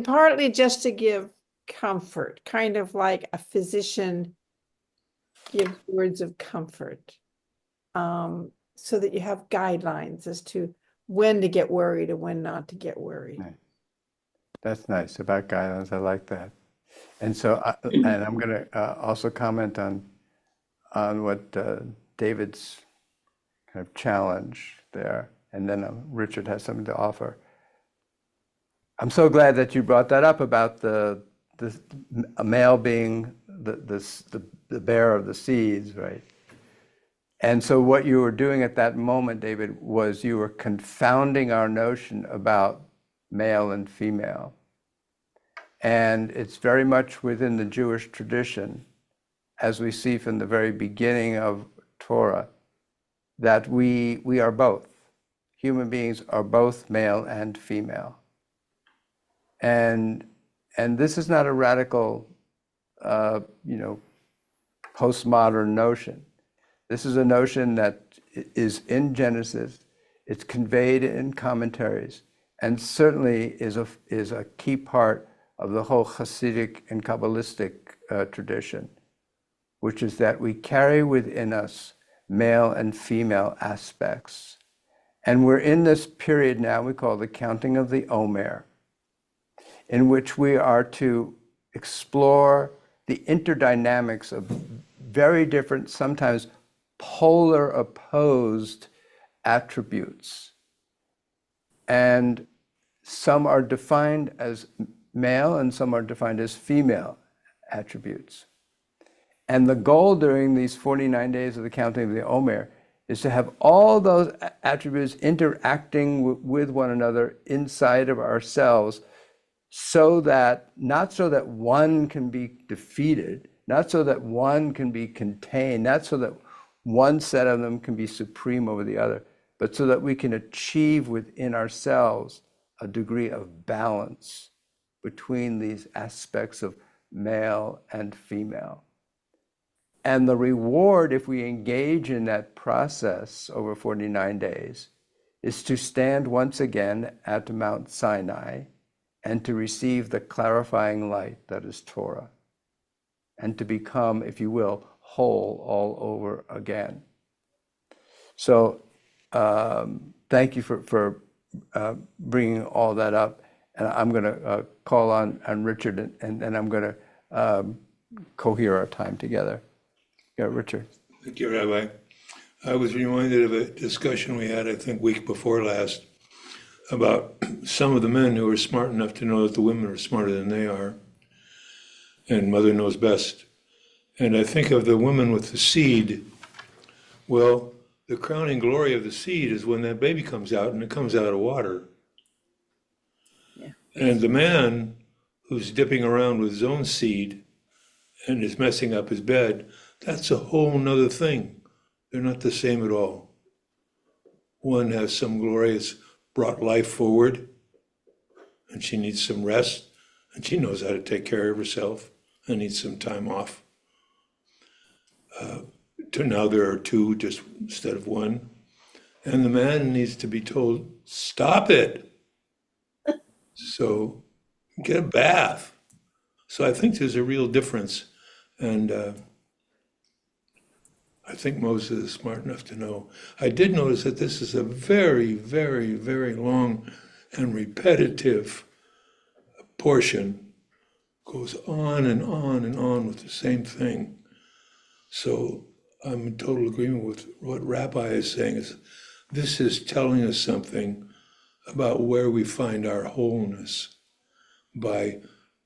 partly just to give comfort, kind of like a physician gives words of comfort, so that you have guidelines as to when to get worried and when not to get worried. That's nice about guidelines. I like that. And so, and I'm going to also comment on what David's kind of challenge there, and then Richard has something to offer. I'm so glad that you brought that up about a male being the bearer of the seeds, right? And so what you were doing at that moment, David, was you were confounding our notion about male and female. And it's very much within the Jewish tradition, as we see from the very beginning of Torah, that we are both. Human beings are both male and female. And this is not a radical, postmodern notion. This is a notion that is in Genesis. It's conveyed in commentaries, and certainly is a key part of the whole Hasidic and Kabbalistic tradition, which is that we carry within us male and female aspects. And we're in this period now we call the counting of the Omer, in which we are to explore the interdynamics of very different, sometimes polar opposed attributes. And some are defined as male and some are defined as female attributes. And the goal during these 49 days of the counting of the Omer is to have all those attributes interacting with one another inside of ourselves, so that, not so that one can be defeated, not so that one can be contained, not so that one set of them can be supreme over the other, but so that we can achieve within ourselves a degree of balance between these aspects of male and female. And the reward, if we engage in that process over 49 days, is to stand once again at Mount Sinai and to receive the clarifying light that is Torah, and to become, if you will, whole all over again. So thank you for bringing all that up. And I'm going to call on Richard, and then I'm going to cohere our time together. Yeah, Richard. Thank you, Rabbi. I was reminded of a discussion we had, I think, week before last, about some of the men who are smart enough to know that the women are smarter than they are, and mother knows best. And I think of the woman with the seed. Well, the crowning glory of the seed is when that baby comes out, and it comes out of water. Yeah. And the man who's dipping around with his own seed and is messing up his bed, that's a whole nother thing. They're not the same at all. One has some glory, it's brought life forward, and she needs some rest, and she knows how to take care of herself and needs some time off. Now there are two just instead of one. And the man needs to be told, stop it. So get a bath. So I think there's a real difference. And I think Moses is smart enough to know. I did notice that this is a very, very, very long and repetitive portion. Goes on and on and on with the same thing. So I'm in total agreement with what Rabbi is saying. Is this is telling us something about where we find our wholeness by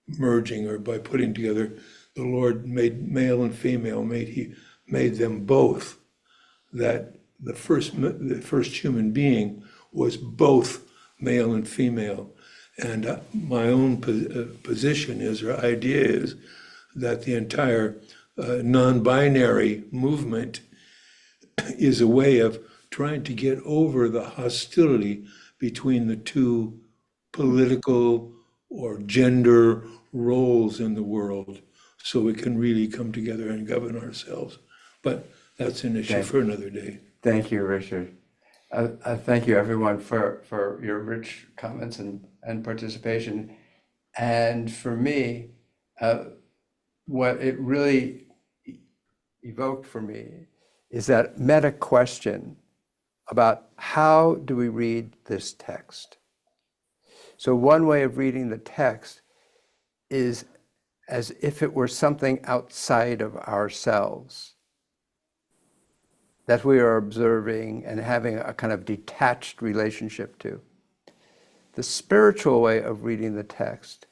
merging or by putting together. The Lord made male and female, He made them both. That the first human being was both male and female. And my own position is, or idea is, that the entire non-binary movement is a way of trying to get over the hostility between the two political or gender roles in the world, so we can really come together and govern ourselves. But that's an issue for another day. Thank you, Richard. Thank you, everyone, for your rich comments and participation. And for me, what it really evoked for me is that meta question about how do we read this text. So one way of reading the text is as if it were something outside of ourselves that we are observing and having a kind of detached relationship to. The spiritual way of reading the text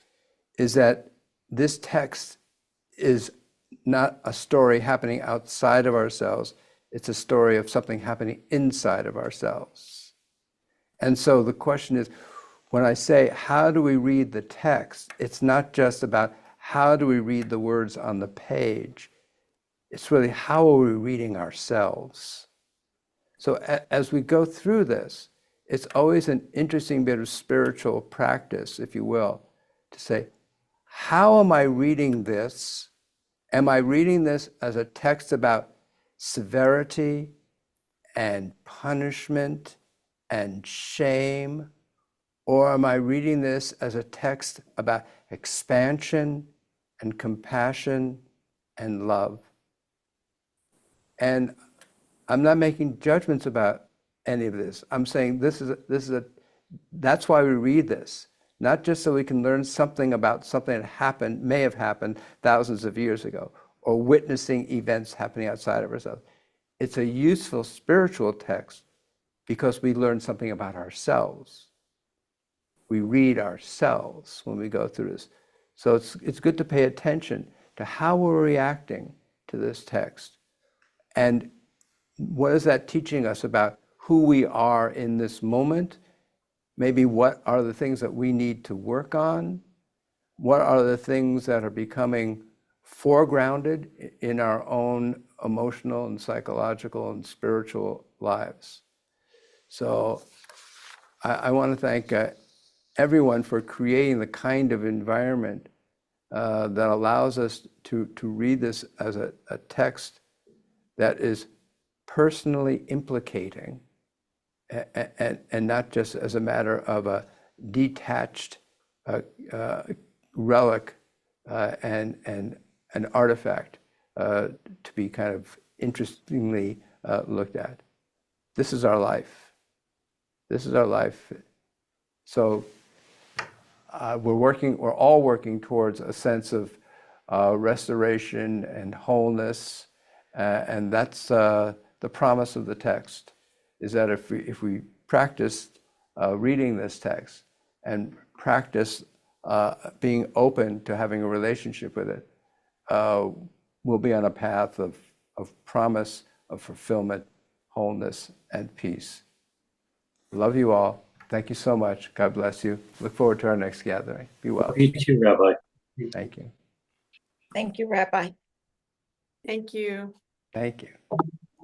is that this text is not a story happening outside of ourselves. It's a story of something happening inside of ourselves. And so the question is, when I say, how do we read the text? It's not just about how do we read the words on the page. It's really, how are we reading ourselves? So as we go through this, it's always an interesting bit of spiritual practice, if you will, to say, how am I reading this? Am I reading this as a text about severity and punishment and shame? Or am I reading this as a text about expansion and compassion and love? And I'm not making judgments about any of this. I'm saying that's why we read this, not just so we can learn something about something that happened, may have happened thousands of years ago, or witnessing events happening outside of ourselves. It's a useful spiritual text because we learn something about ourselves. We read ourselves when we go through this. So it's good to pay attention to how we're reacting to this text. And what is that teaching us about who we are in this moment? Maybe what are the things that we need to work on? What are the things that are becoming foregrounded in our own emotional and psychological and spiritual lives? So I want to thank everyone for creating the kind of environment that allows us to read this as a text that is personally implicating and not just as a matter of a detached relic and an artifact to be kind of interestingly looked at. This is our life. This is our life. So we're all working towards a sense of restoration and wholeness, and that's the promise of the text, is that if we practice reading this text and practice being open to having a relationship with it, we'll be on a path of promise, of fulfillment, wholeness, and peace. Love you all. Thank you so much. God bless you. Look forward to our next gathering. Be well. You too, Rabbi. Thank you. Thank you, Rabbi. Thank you. Thank you.